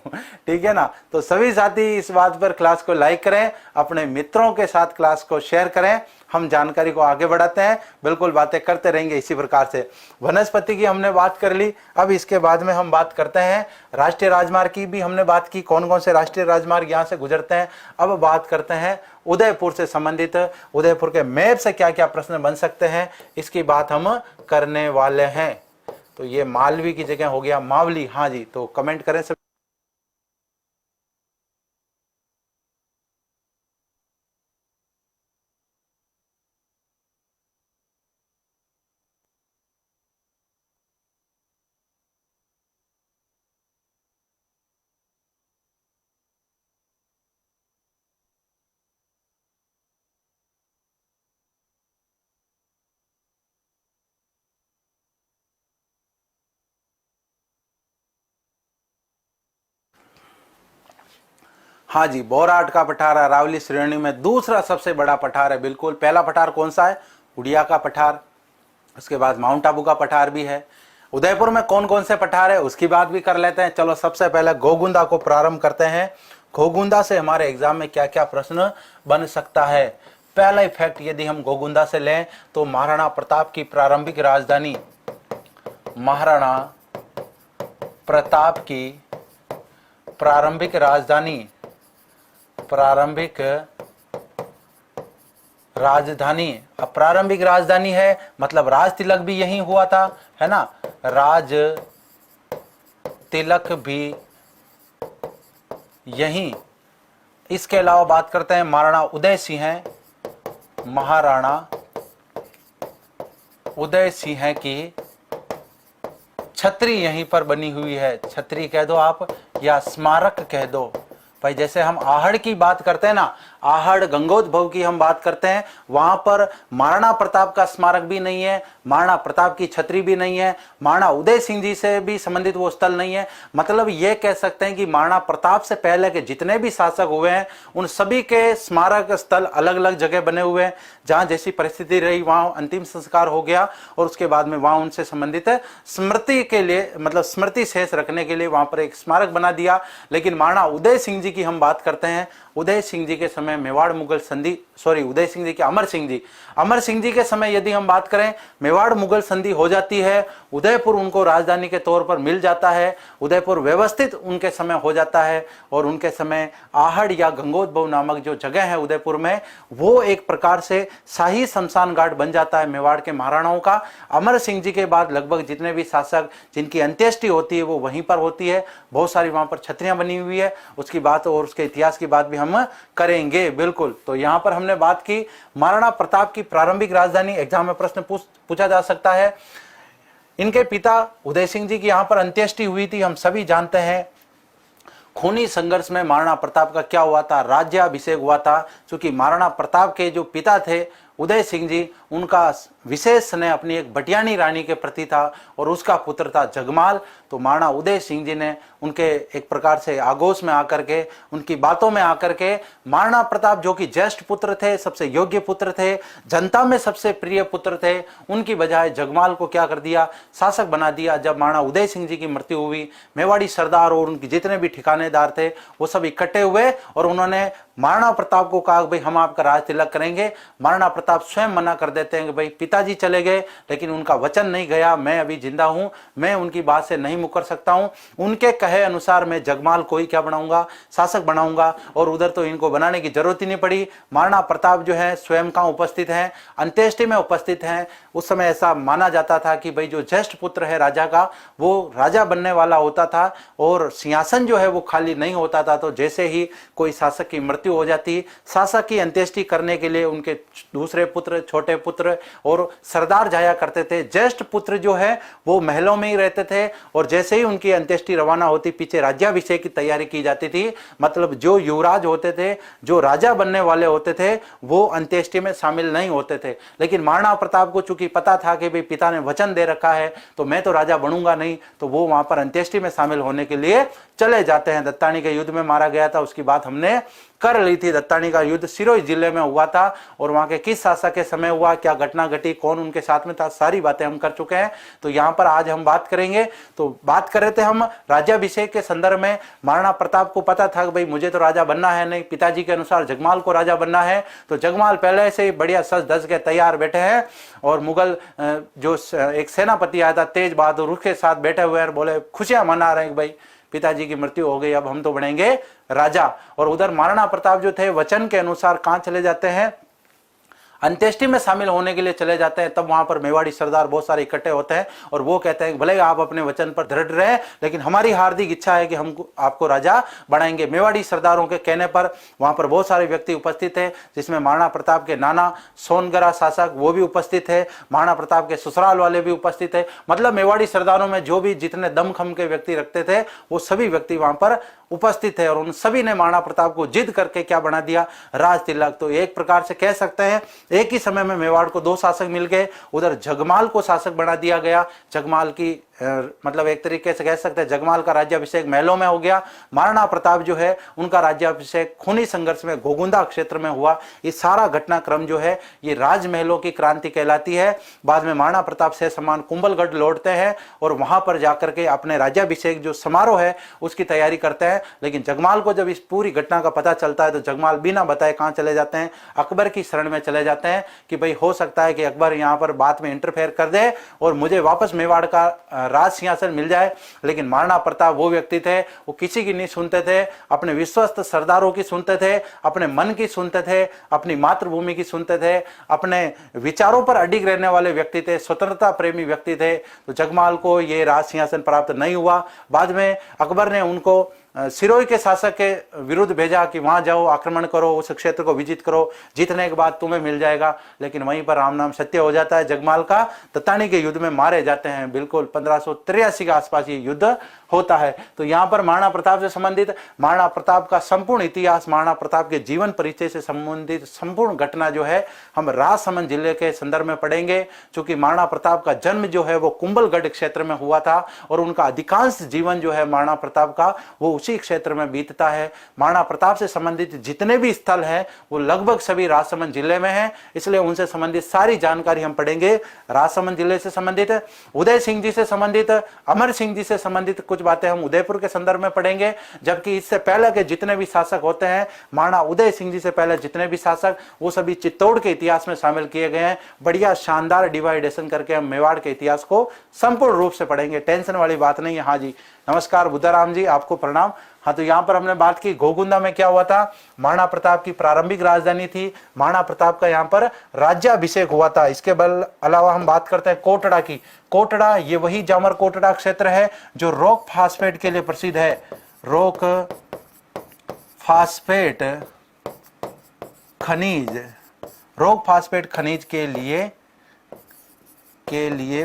ठीक है ना? तो सभी साथी इस बात पर क्लास को लाइक करें, अपने मित्रों के साथ क्लास को शेयर करें, हम जानकारी को आगे बढ़ाते हैं, बिल्कुल बातें करते रहेंगे इसी प्रकार से। वनस्पति की हमने बात कर ली, अब इसके बाद में हम बात करते हैं राष्ट्रीय राजमार्ग की भी हमने बात की, कौन कौन से राष्ट्रीय राजमार्ग यहाँ से गुजरते हैं। अब बात करते हैं उदयपुर से संबंधित, उदयपुर के मैप से क्या क्या प्रश्न बन सकते हैं, इसकी बात हम करने वाले हैं। तो ये मालवी की जगह हो गया मावली, हाँ जी, तो कमेंट करें सब। हाँ जी, बोराट का पठार अरावली श्रेणी में दूसरा सबसे बड़ा पठार है, बिल्कुल। पहला पठार कौन सा है? उड़िया का पठार, उसके बाद माउंट आबू का पठार भी है। उदयपुर में कौन कौन से पठार है उसकी बात भी कर लेते हैं। चलो सबसे पहले गोगुंदा को प्रारंभ करते हैं। गोगुंदा से हमारे एग्जाम में क्या क्या प्रश्न बन सकता है? पहला इफेक्ट यदि हम गोगुंदा से लें तो महाराणा प्रताप की प्रारंभिक राजधानी, महाराणा प्रताप की प्रारंभिक राजधानी, प्रारंभिक राजधानी, अब प्रारंभिक राजधानी है मतलब राज तिलक भी यहीं हुआ था, है ना? राज तिलक भी यहीं। इसके अलावा बात करते हैं महाराणा उदय सिंह है, महाराणा उदय सिंह की छतरी यहीं पर बनी हुई है, छतरी कह दो आप या स्मारक कह दो। भाई जैसे हम आहड़ की बात करते हैं ना, आहड़ गंगोद्भव की हम बात करते हैं, वहां पर महाराणा प्रताप का स्मारक भी नहीं है, महाराणा प्रताप की छतरी भी नहीं है, महाराणा उदय सिंह जी से भी संबंधित वो स्थल नहीं है। मतलब ये कह सकते हैं कि महाराणा प्रताप से पहले के जितने भी शासक हुए हैं उन सभी के स्मारक स्थल अलग अलग जगह बने हुए हैं, जहां जैसी परिस्थिति रही वहां अंतिम संस्कार हो गया और उसके बाद में वहां उनसे संबंधित स्मृति के लिए, मतलब स्मृति शेष रखने के लिए वहां पर एक स्मारक बना दिया। लेकिन महाराणा उदय सिंह जी की हम बात करते हैं, उदय सिंह जी के समय मेवाड़ मुगल संधि, सॉरी उदय सिंह जी के अमर सिंह जी के समय यदि हम बात करें, मेवाड़ मुगल संधि हो जाती है, उदयपुर उनको राजधानी के तौर पर मिल जाता है, उदयपुर व्यवस्थित उनके समय हो जाता है और उनके समय आहड़ या गंगोद्भव नामक जो जगह है उदयपुर में, वो एक प्रकार से शाही शमशान घाट बन जाता है मेवाड़ के महाराणाओं का। अमर सिंह जी के बाद लगभग जितने भी शासक जिनकी अंत्येष्टि होती है वो वहीं पर होती है, बहुत सारी वहां पर छतरियां बनी हुई है, उसकी बात और उसके इतिहास की बात भी हम करेंगे, बिल्कुल। तो यहां पर हमने बात की महाराणा प्रताप की प्रारंभिक राजधानी, एग्जाम में प्रश्न पूछा जा सकता है। इनके पिता उदय सिंह जी की यहां पर अंत्येष्टि हुई थी, हम सभी जानते हैं। खूनी संघर्ष में महाराणा प्रताप का क्या हुआ था? राज्याभिषेक हुआ था, क्योंकि महाराणा प्रताप के जो पिता थे उदय सिंह जी, उनका विशेष स्नेह अपनी एक भटियानी रानी के प्रति था और उसका पुत्र था जगमाल। तो महाराणा उदय सिंह जी ने उनके एक प्रकार से आगोश में आकर के, उनकी बातों में आकर के, महाराणा प्रताप जो कि ज्येष्ठ पुत्र थे, सबसे योग्य पुत्र थे, जनता में सबसे प्रिय पुत्र थे, उनकी बजाय जगमाल को क्या कर दिया, शासक बना दिया। जब महाराणा उदय सिंह जी की मृत्यु हुई, मेवाड़ी सरदार और उनके जितने भी ठिकानेदार थे वो सब इकट्ठे हुए और उन्होंने महाराणा प्रताप को कहा भाई हम आपका राज तिलक करेंगे। महाराणा प्रताप स्वयं मना कर देते हैं कि भाई पिताजी चले गए लेकिन उनका वचन नहीं गया, मैं अभी जिंदा हूं, मैं उनकी बात से नहीं मुकर सकता हूं। उनके कहे अनुसार मैं जगमाल को ही क्या बनाऊंगा, शासक बनाऊंगा। और उधर तो इनको बनाने की जरूरत ही नहीं पड़ी। महाराणा प्रताप जो है स्वयं कहां उपस्थित हैं, अंत्येष्टि में उपस्थित हैं। उस समय ऐसा माना जाता था कि भाई जो ज्येष्ठ पुत्र है राजा का, वो राजा बनने वाला होता था और सिंहासन जो है वो खाली नहीं होता था। तो जैसे ही कोई शासक की मृत्यु हो जाती, शासक की अंत्येष्टि करने के लिए उनके दूसरे पुत्र, छोटे पुत्र और सरदार जाया करते थे। ज्येष्ठ पुत्र जो है वो महलों में ही रहते थे और जैसे ही उनकी अंत्येष्टि रवाना होती, पीछे राज्याभिषेक की तैयारी की जाती थी। मतलब जो युवराज होते थे, जो राजा बनने वाले होते थे, वो अंत्येष्टि में शामिल नहीं होते थे। लेकिन महाराणा प्रताप को चूंकि पता था कि भाई पिता ने वचन दे रखा है तो मैं तो राजा बनूंगा नहीं, तो वो वहां पर अंत्येष्टि में शामिल होने के लिए चले जाते हैं। दत्तानी के युद्ध में मारा गया था, उसकी बात हमने कर ली थी। दत्तानी का युद्ध सिरोही जिले में हुआ था और वहां के किस शासक के समय हुआ, क्या घटना घटी, कौन उनके साथ में था, सारी बातें हम कर चुके हैं। तो यहाँ पर आज हम बात करेंगे। तो बात कर रहे थे हम राज्याभिषेक के संदर्भ में। महाराणा प्रताप को पता था कि भाई मुझे तो राजा बनना है नहीं, पिताजी के अनुसार जगमाल को राजा बनना है। तो जगमाल पहले से ही बढ़िया सज धज के तैयार बैठे हैं और मुगल जो एक सेनापति आया था तेज बहादुर, उसके साथ बैठे हुए हैं, बोले खुशियां मना रहे हैं भाई पिताजी की मृत्यु हो गई, अब हम तो बनेंगे राजा। और उधर महाराणा प्रताप जो थे वचन के अनुसार कहां चले जाते हैं, अंत्येष्टि में शामिल होने के लिए चले जाते हैं। तब वहां पर मेवाड़ी सरदार बहुत सारे इकट्ठे होते हैं और वो कहते हैं भले आप अपने वचन पर दृढ़ रहे, लेकिन हमारी हार्दिक इच्छा है कि हम आपको राजा बनाएंगे। मेवाड़ी सरदारों के कहने पर वहां पर बहुत सारे व्यक्ति उपस्थित थे, जिसमें महाराणा प्रताप के नाना सोनगरा शासक वो भी उपस्थित है, महाराणा प्रताप के ससुराल वाले भी उपस्थित है। मतलब मेवाड़ी सरदारों में जो भी जितने दमखम के व्यक्ति रखते थे वो सभी व्यक्ति वहां पर उपस्थित है और उन सभी ने महाराणा प्रताप को जिद करके क्या बना दिया, राज तिलक। तो एक प्रकार से कह सकते हैं एक ही समय में मेवाड़ को दो शासक मिल गए। उधर जगमाल को शासक बना दिया गया। जगमाल की मतलब एक तरीके से कह सकते हैं जगमाल का राज्याभिषेक महलों में हो गया। महाराणा प्रताप जो है उनका राज्याभिषेक खूनी संघर्ष में घोगुंदा क्षेत्र में हुआ। ये सारा घटनाक्रम जो है ये राजमहलों की क्रांति कहलाती है। बाद में महाराणा प्रताप से समान कुंभलगढ़ लौटते हैं और वहां पर जाकर के अपने राज्याभिषेक जो समारोह है उसकी तैयारी करते हैं। लेकिन जगमाल को जब इस पूरी घटना का पता चलता है तो जगमाल बिना बताए कहां चले जाते हैं, अकबर की शरण में चले जाते हैं कि भाई हो सकता है कि अकबर यहां पर बात में इंटरफेयर कर दे और मुझे वापस मेवाड़ का राज सिंहासन मिल जाए। लेकिन महाराणा प्रताप वो व्यक्ति थे, वो किसी की नहीं सुनते थे, अपने विश्वस्त सरदारों की सुनते थे, अपने मन की सुनते थे, अपनी मातृभूमि की सुनते थे, अपने विचारों पर अडिग रहने वाले व्यक्ति थे, स्वतंत्रता प्रेमी व्यक्ति थे। तो जगमाल को ये राज सिंहासन प्राप्त नहीं हुआ। बाद में अकबर ने उनको सिरोही के शासक के विरुद्ध भेजा कि वहां जाओ, आक्रमण करो, उस क्षेत्र को विजित करो, जीतने के बाद तुम्हें मिल जाएगा। लेकिन वहीं पर राम नाम सत्य हो जाता है। जगमाल का दत्तानी के युद्ध में मारे जाते हैं। बिल्कुल 1583 के आसपास ये युद्ध होता है। तो यहाँ पर महाराणा प्रताप से संबंधित महाराणा प्रताप का संपूर्ण इतिहास, महाराणा प्रताप के जीवन परिचय से संबंधित संपूर्ण घटना जो है हम राजसमंद जिले के संदर्भ में पढ़ेंगे। चूंकि महाराणा प्रताप का जन्म जो है वो कुंभलगढ़ क्षेत्र में हुआ था और उनका अधिकांश जीवन जो है महाराणा प्रताप का वो उसी क्षेत्र में बीतता है। महाराणा प्रताप से संबंधित जितने भी स्थल हैं वो लगभग सभी राजसमंद जिले में हैं, इसलिए उनसे संबंधित सारी जानकारी हम पढ़ेंगे। राजसमंद जिले से संबंधित, उदय सिंह जी से संबंधित, अमर सिंह जी से संबंधित कुछ बातें हम उदयपुर के संदर्भ में पढ़ेंगे। जबकि इससे पहले के जितने भी शासक होते हैं, महाराणा उदय सिंह जी से पहले जितने भी शासक, वो सभी चित्तौड़ के इतिहास में शामिल किए गए हैं। बढ़िया शानदार डिवाइडेशन करके हम मेवाड़ के इतिहास को संपूर्ण रूप से पढ़ेंगे, टेंशन वाली बात नहीं है। हाँ जी, नमस्कार बुद्धाराम जी, आपको प्रणाम। हाँ, तो यहाँ पर हमने बात की घोगुंदा में क्या हुआ था, महाराणा प्रताप की प्रारंभिक राजधानी थी। महाराणा प्रताप का यहाँ पर राज्याभिषेक हुआ था। इसके अलावा हम बात करते हैं कोटड़ा की। कोटड़ा ये वही जामर कोटड़ा क्षेत्र है जो रॉक फास्फेट के लिए प्रसिद्ध है। रॉक फास्फेट खनिज, रॉक फास्फेट खनिज के लिए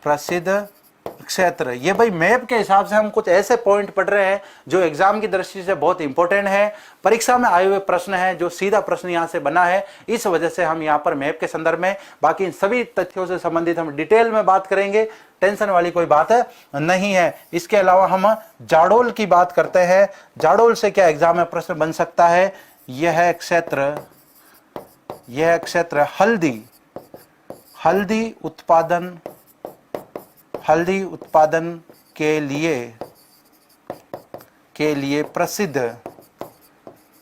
प्रसिद्ध क्षेत्र, ये भाई मैप के हिसाब से हम कुछ ऐसे पॉइंट पढ़ रहे हैं जो एग्जाम की दृष्टि से बहुत इंपॉर्टेंट है, परीक्षा में आए हुए प्रश्न है, जो सीधा प्रश्न यहाँ से बना है, इस वजह से हम यहाँ पर मैप के संदर्भ में बाकी इन सभी तथ्यों से संबंधित हम डिटेल में बात करेंगे, टेंशन वाली कोई बात नहीं है। इसके अलावा हम जाडोल की बात करते हैं, जाडोल से क्या एग्जाम में प्रश्न बन सकता है। यह क्षेत्र हल्दी उत्पादन के लिए प्रसिद्ध,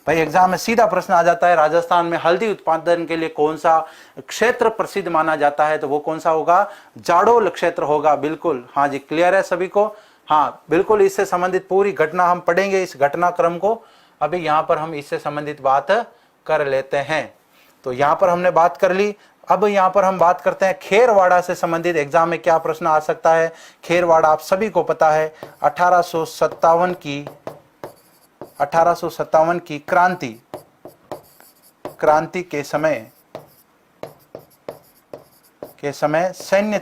भाई एग्जाम में सीधा प्रश्न आ जाता है, राजस्थान में हल्दी उत्पादन के लिए कौन सा क्षेत्र प्रसिद्ध माना जाता है, तो वो कौन सा होगा, जाडोल क्षेत्र होगा। बिल्कुल, हाँ जी, क्लियर है सभी को। हाँ बिल्कुल, इससे संबंधित पूरी घटना हम पढ़ेंगे, इस घटनाक्रम को अभी यहाँ पर हम इससे संबंधित बात कर लेते हैं। तो यहाँ पर हमने बात कर ली, अब यहाँ पर हम बात करते हैं खेरवाड़ा से संबंधित एग्जाम में क्या प्रश्न आ सकता है। खेरवाड़ा आप सभी को पता है 1857 की क्रांति के समय सैन्य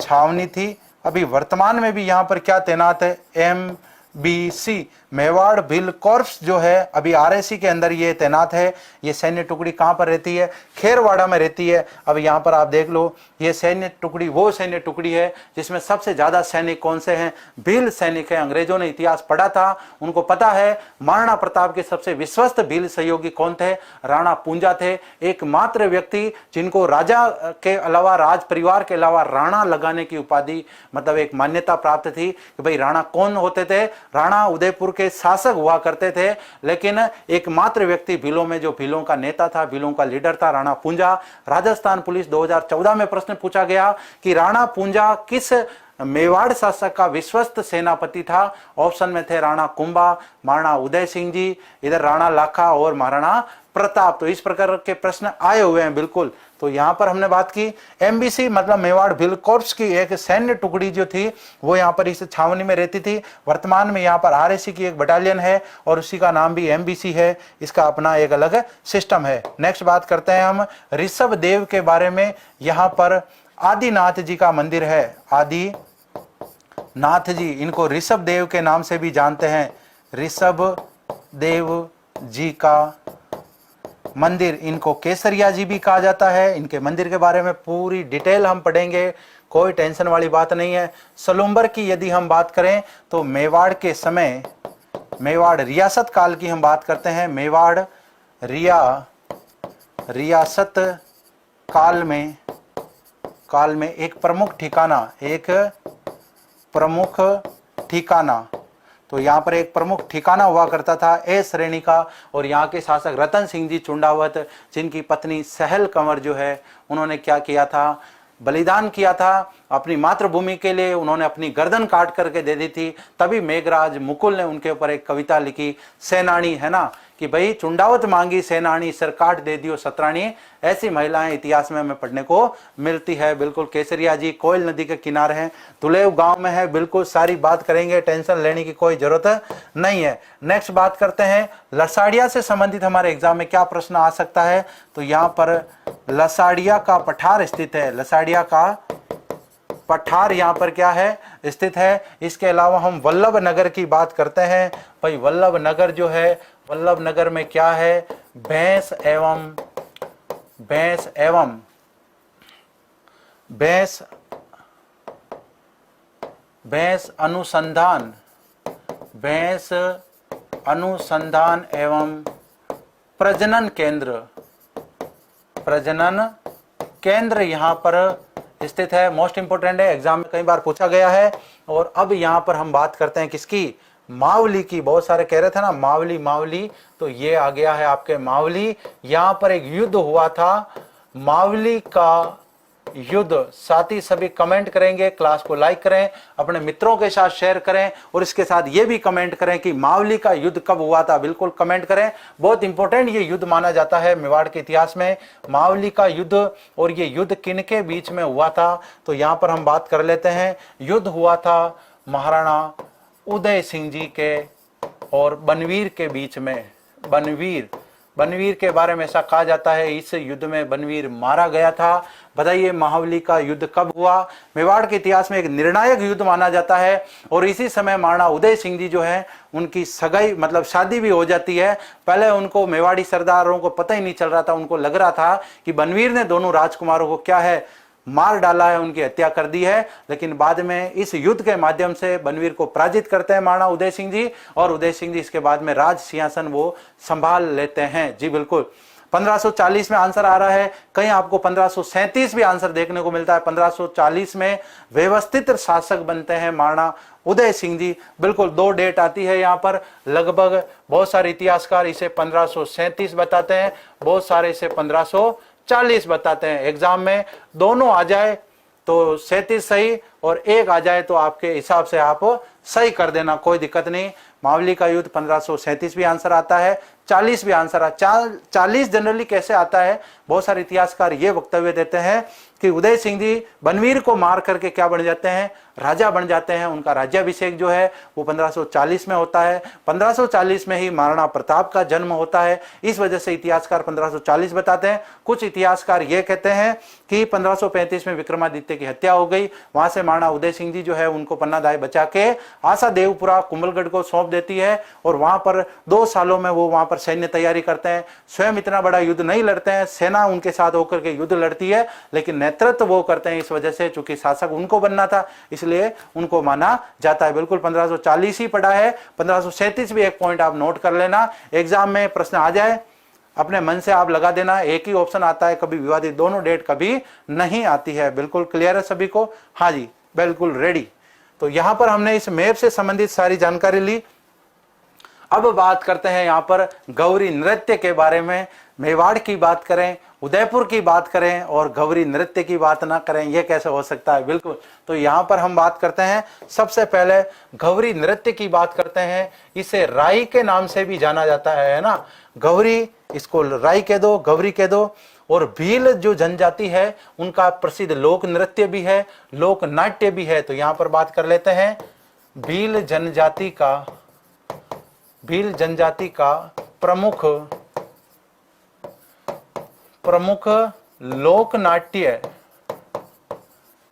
छावनी थी। अभी वर्तमान में भी यहाँ पर क्या तैनात है, MBC मेवाड़ भिल कॉर्प्स जो है अभी RSC के अंदर ये तैनात है। ये सैन्य टुकड़ी कहाँ पर रहती है, खेरवाड़ा में रहती है। अब यहाँ पर आप देख लो, ये सैन्य टुकड़ी वो सैन्य टुकड़ी है जिसमें सबसे ज्यादा सैनिक कौन से हैं, भील सैनिक है। अंग्रेजों ने इतिहास पढ़ा था, उनको पता है महाराणा प्रताप के सबसे विश्वस्त भील सहयोगी कौन थे, राणा पूंजा थे। एकमात्र व्यक्ति जिनको राजा के अलावा, राज परिवार के अलावा राणा लगाने की उपाधि, मतलब एक मान्यता प्राप्त थी कि भाई राणा कौन होते थे, राणा उदयपुर के शासक हुआ करते थे। लेकिन एकमात्र व्यक्ति भीलों में, जो भीलों का नेता था, भीलों का लीडर था, राणा पूंजा। राजस्थान पुलिस 2014 में प्रश्न पूछा गया कि राणा पूंजा किस मेवाड़ शासक का विश्वस्त सेनापति था। ऑप्शन में थे राणा कुंभा, महाराणा उदय सिंह जी, इधर राणा लाखा और महाराणा प्रताप। तो इस प्रकार के प्रश्न आए हुए हैं। बिल्कुल, तो यहां पर हमने बात की MBC मतलब मेवाड़ भिल कॉर्प्स की एक सैन्य टुकड़ी जो थी वो यहां पर इस छावनी में रहती थी। वर्तमान में यहां पर RSC की एक बटालियन है और उसी का नाम भी MBC है, इसका अपना एक अलग सिस्टम है। नेक्स्ट बात करते हैं हम ऋषभ देव के बारे में। यहां पर आदिनाथ जी का मंदिर है, आदिनाथ जी, इनको ऋषभ देव के नाम से भी जानते हैं। ऋषभ देव जी का मंदिर, इनको केसरिया जी भी कहा जाता है। इनके मंदिर के बारे में पूरी डिटेल हम पढ़ेंगे, कोई टेंशन वाली बात नहीं है। सलूम्बर की यदि हम बात करें तो मेवाड़ के समय, मेवाड़ रियासत काल की हम बात करते हैं। मेवाड़ रियासत काल में एक प्रमुख ठिकाना, तो यहाँ पर एक प्रमुख ठिकाना हुआ करता था ए श्रेणी का। और यहाँ के शासक रतन सिंह जी चुंडावत, जिनकी पत्नी सहल कंवर जो है, उन्होंने क्या किया था, बलिदान किया था अपनी मातृभूमि के लिए। उन्होंने अपनी गर्दन काट करके दे दी थी। तभी मेघराज मुकुल ने उनके ऊपर एक कविता लिखी, सेनानी, है ना, कि भाई चुंडावत मांगी सेनानी, सिर काट दे दियो सतरानी। ऐसी महिलाएं इतिहास में हमें पढ़ने को मिलती है। बिल्कुल, केसरिया जी कोयल नदी के किनारे हैं, दुलेव गांव में है। बिल्कुल सारी बात करेंगे, टेंशन लेने की कोई जरूरत नहीं है। नेक्स्ट बात करते हैं लसाड़िया से संबंधित हमारे एग्जाम में क्या प्रश्न आ सकता है। तो यहाँ पर लसाड़िया का पठार स्थित है, लसाड़िया का पठार यहाँ पर क्या है, स्थित है। इसके अलावा हम वल्लभ नगर की बात करते हैं। भाई वल्लभ नगर जो है, वल्लभ नगर में क्या है, भैंस अनुसंधान एवं प्रजनन केंद्र यहाँ पर स्थित है। मोस्ट इंपोर्टेंट है, एग्जाम में कई बार पूछा गया है। और अब यहाँ पर हम बात करते हैं किसकी, मावली की। बहुत सारे कह रहे थे ना मावली, तो ये आ गया है आपके मावली। यहाँ पर एक युद्ध हुआ था, मावली का युद्ध। साथी सभी कमेंट करेंगे, क्लास को लाइक करें, अपने मित्रों के साथ शेयर करें और इसके साथ ये भी कमेंट करें कि मावली का युद्ध कब हुआ था। बिल्कुल कमेंट करें, बहुत इंपॉर्टेंट ये युद्ध माना जाता है मेवाड़ के इतिहास में, मावली का युद्ध। और ये युद्ध किनके बीच में हुआ था, तो यहाँ पर हम बात कर लेते हैं। युद्ध हुआ था महाराणा उदय सिंह जी के और बनवीर के बीच में। बनवीर के बारे में ऐसा कहा जाता है इस युद्ध में बनवीर मारा गया था। बताइए महाबली का युद्ध कब हुआ? मेवाड़ के इतिहास में एक निर्णायक युद्ध माना जाता है और इसी समय महाराणा उदय सिंह जी जो है उनकी सगाई मतलब शादी भी हो जाती है। पहले उनको मेवाड़ी सरदारों को पता ही नहीं चल रहा था, उनको लग रहा था कि बनवीर ने दोनों राजकुमारों को क्या है मार डाला है, उनकी हत्या कर दी है। लेकिन बाद में इस युद्ध के माध्यम से बनवीर को पराजित करते हैं महाराणा उदय सिंह जी और उदय सिंह जी इसके बाद में राज सिंहासन वो संभाल लेते हैं। जी बिल्कुल 1540 में आंसर आ रहा है, कहीं आपको 1537 भी आंसर देखने को मिलता है। 1540 में व्यवस्थित शासक बनते हैं महाराणा उदय सिंह जी। बिल्कुल 2 डेट आती है यहाँ पर, लगभग बहुत सारे इतिहासकार इसे 1537 बताते हैं, बहुत सारे इसे 1540 बताते हैं। एग्जाम में दोनों आ जाए तो 37 सही और एक आ जाए तो आपके हिसाब से आप सही कर देना, कोई दिक्कत नहीं। महाबली का युद्ध 1537 भी आंसर आता है, 40 भी आंसर आता है। 40 जनरली कैसे आता है, बहुत सारे इतिहासकार ये वक्तव्य देते हैं कि उदय सिंह जी बनवीर को मार करके क्या बन जाते हैं, राजा बन जाते हैं। उनका राज्याभिषेक जो है वो 1540 में होता है। 1540 में ही महाराणा प्रताप का जन्म होता है, इस वजह से इतिहासकार 1540 बताते हैं। कुछ इतिहासकार ये कहते हैं कि 1535 में विक्रमादित्य की हत्या हो गई, वहां से महाराणा उदय सिंह जी जो है उनको पन्नादाय बचा के आशा देवपुरा कुंभलगढ़ को सौंप देती है और वहां पर 2 सालों में वो वहां पर सैन्य तैयारी करते हैं। स्वयं इतना बड़ा युद्ध नहीं लड़ते हैं, सेना उनके साथ होकर के युद्ध लड़ती है, लेकिन नेतृत्व वो करते हैं। इस वजह से चूंकि शासक उनको बनना था इसलिए उनको माना जाता है। बिल्कुल 1540 ही पढ़ा है। 1537 भी एक पॉइंट आप नोट कर लेना, एग्जाम में प्रश्न आ जाए अपने मन से आप लगा देना। एक ही ऑप्शन आता है, कभी विवादित, दोनों डेट कभी नहीं आती है। बिल्कुल क्लियर है सभी को? हाँ जी बिल्कुल रेडी। तो यहां पर हमने इस मैप से संबंधित सारी जानकारी ली। अब बात करते हैं यहां पर गौरी नृत्य के बारे में। मेवाड़ की बात करें, उदयपुर की बात करें और गौरी नृत्य की बात ना करें, यह कैसे हो सकता है? बिल्कुल, तो यहां पर हम बात करते हैं सबसे पहले गौरी नृत्य की बात करते हैं। इसे राई के नाम से भी जाना जाता है ना, गौरी, इसको राई कह दो, गौरी कह दो। और भील जो जनजाति है उनका प्रसिद्ध लोक नृत्य भी है, लोक नाट्य भी है। तो यहां पर बात कर लेते हैं भील जनजाति का प्रमुख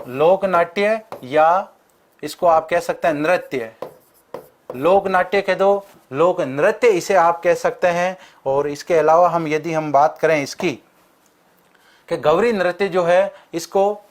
लोक नाट्य या इसको आप कह सकते हैं नृत्य, लोक नाट्य कह दो, लोक नृत्य इसे आप कह सकते हैं। और इसके अलावा हम यदि हम बात करें इसकी कि गौरी नृत्य जो है इसको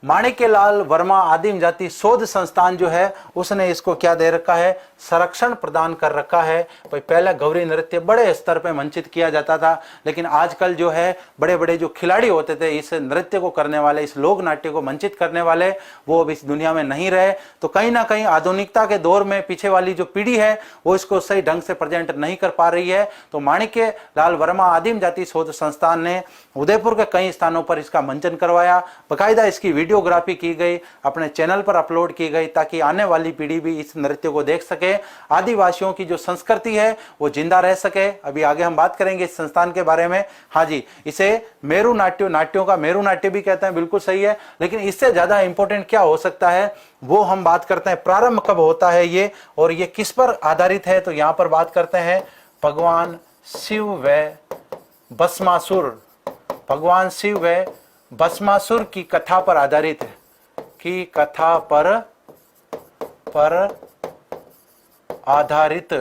माणिक्यलाल वर्मा आदिम जाति शोध संस्थान जो है उसने इसको क्या दे रखा है, संरक्षण प्रदान कर रखा है। भाई पहला गौरी नृत्य बड़े स्तर पे मंचित किया जाता था, लेकिन आजकल जो है बड़े बड़े जो खिलाड़ी होते थे इस नृत्य को करने वाले, इस लोक नाट्य को मंचित करने वाले, वो अब इस दुनिया में नहीं रहे। तो कहीं ना कहीं आधुनिकता के दौर में पीछे वाली जो पीढ़ी है वो इसको सही ढंग से प्रेजेंट नहीं कर पा रही है। तो माणिक्यलाल वर्मा आदिम जाति शोध संस्थान ने उदयपुर के कई स्थानों पर इसका मंचन करवाया, बाकायदा इसकी वीडियोग्राफी की गई, अपने चैनल पर अपलोड की गई, ताकि आने वाली पीढ़ी भी इस नृत्य को देख सके, आदिवासियों की जो संस्कृति है वो जिंदा रह सके। अभी आगे हम बात करेंगे इस संस्थान के बारे में। हाँ जी, इसे मेरू नाट्य, नाट्यों का मेरू नाट्य भी कहते हैं, बिल्कुल सही है। लेकिन इससे ज्यादा इंपॉर्टेंट क्या हो सकता है वो हम बात करते हैं, प्रारंभ कब होता है ये और ये किस पर आधारित है। तो यहां पर बात करते हैं भगवान शिव व भस्मासुर, भगवान शिव व भस्मासुर की कथा पर आधारित है, की कथा पर आधारित।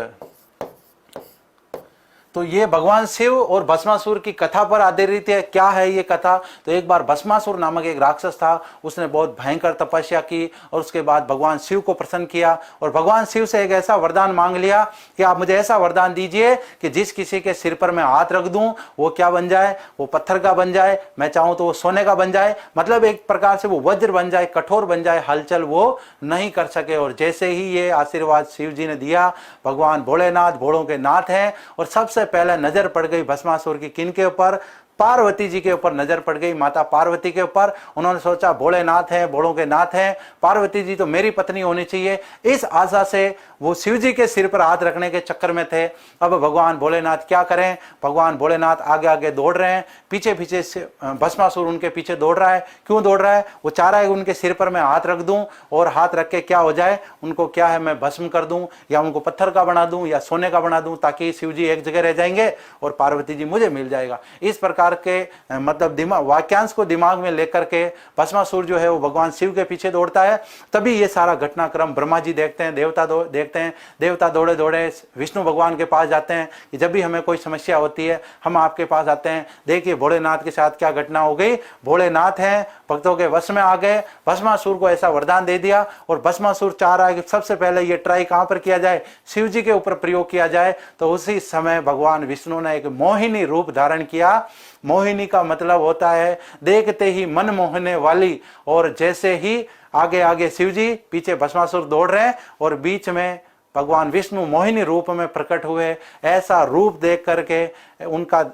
तो ये भगवान शिव और भस्मासुर की कथा पर आधारित है। क्या है ये कथा? तो एक बार भस्मासुर नामक एक राक्षस था, उसने बहुत भयंकर तपस्या की और उसके बाद भगवान शिव को प्रसन्न किया और भगवान शिव से एक ऐसा वरदान मांग लिया कि आप मुझे ऐसा वरदान दीजिए कि जिस किसी के सिर पर मैं हाथ रख दूं वो क्या बन जाए, वो पत्थर का बन जाए, मैं चाहूं तो वो सोने का बन जाए, मतलब एक प्रकार से वो वज्र बन जाए, कठोर बन जाए, हलचल वो नहीं कर सके। और जैसे ही ये आशीर्वाद शिव जी ने दिया, भगवान भोलेनाथ भोलों के नाथ हैं, और सबसे पहले नजर पड़ गई भस्मासुर की किनके ऊपर, पार्वती जी के ऊपर नजर पड़ गई, माता पार्वती के ऊपर। उन्होंने सोचा भोलेनाथ हैं, भोलों के नाथ हैं, पार्वती जी तो मेरी पत्नी होनी चाहिए। इस आशा से वो शिव जी के सिर पर हाथ रखने के चक्कर में थे। अब भगवान भोलेनाथ क्या करें, भगवान भोलेनाथ आगे आगे दौड़ रहे हैं, पीछे पीछे भस्मासुर उनके पीछे दौड़ रहा है। क्यों दौड़ रहा है? वो चाह रहा है उनके सिर पर मैं हाथ रख दूं और हाथ रख के क्या हो जाए, उनको क्या है मैं भस्म कर दूं, या उनको पत्थर का बना दूं या सोने का बना दूं, ताकि शिव जी एक जगह रह जाएंगे और पार्वती जी मुझे मिल जाएगा। इस प्रकार के मतलब दिमाग वाक्यांश को दिमाग में लेकर के भस्मासुर जो है वो भगवान शिव के पीछे दौड़ता है। तभी ये सारा घटनाक्रम ब्रह्मा जी देखते हैं, देवता देखते हैं, देवता दौड़े दौड़े विष्णु भगवान के पास जाते हैं कि जब भी हमें कोई समस्या होती है हम आपके पास आते हैं। देखिए भोलेनाथ के साथ क्या घटना हो गई। भोलेनाथ हैं, भक्तों के वश में आ गए, भस्मासुर को ऐसा वरदान दे दिया और भस्मासुर चाह रहा है कि सबसे पहले ये ट्राई कहां पर किया जाए, शिव जी के ऊपर प्रयोग किया जाए। तो उसी समय भगवान विष्णु ने एक मोहिनी रूप धारण किया। मोहिनी का मतलब होता है देखते ही मन मोहने वाली, और जैसे ही आगे आगे शिव जी, पीछे भस्मासुर दौड़ रहे हैं और बीच में भगवान विष्णु मोहिनी रूप में प्रकट हुए। ऐसा रूप देख करके उनका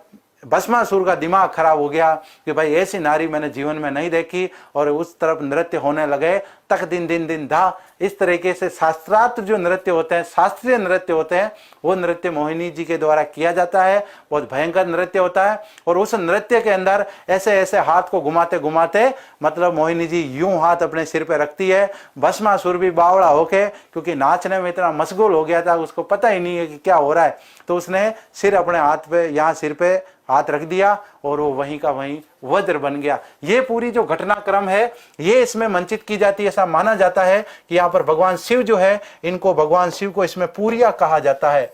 भस्मासुर का दिमाग खराब हो गया कि भाई ऐसी नारी मैंने जीवन में नहीं देखी, और उस तरफ नृत्य होने लगे। तक दिन दिन दिन धा। इस तरीके से शास्त्रार्थ जो नृत्य होते हैं, शास्त्रीय नृत्य होते हैं, वो नृत्य मोहिनी जी के द्वारा किया जाता है। बहुत भयंकर नृत्य होता है। और उस नृत्य के अंदर ऐसे ऐसे हाथ को घुमाते घुमाते, मतलब मोहिनी जी यूं हाथ अपने सिर पे रखती है। भस्मासुर भी बावड़ा होके, क्योंकि नाचने में इतना मशगूल हो गया था, उसको पता ही नहीं है कि क्या हो रहा है, तो उसने सिर अपने हाथ पे, यहाँ सिर पे हाथ रख दिया और वो वहीं का वहीं वज्र बन गया। ये पूरी जो घटनाक्रम है ये इसमें मंचित की जाती है। ऐसा माना जाता है कि यहाँ पर भगवान शिव जो है, इनको भगवान शिव को इसमें पूरिया कहा जाता है।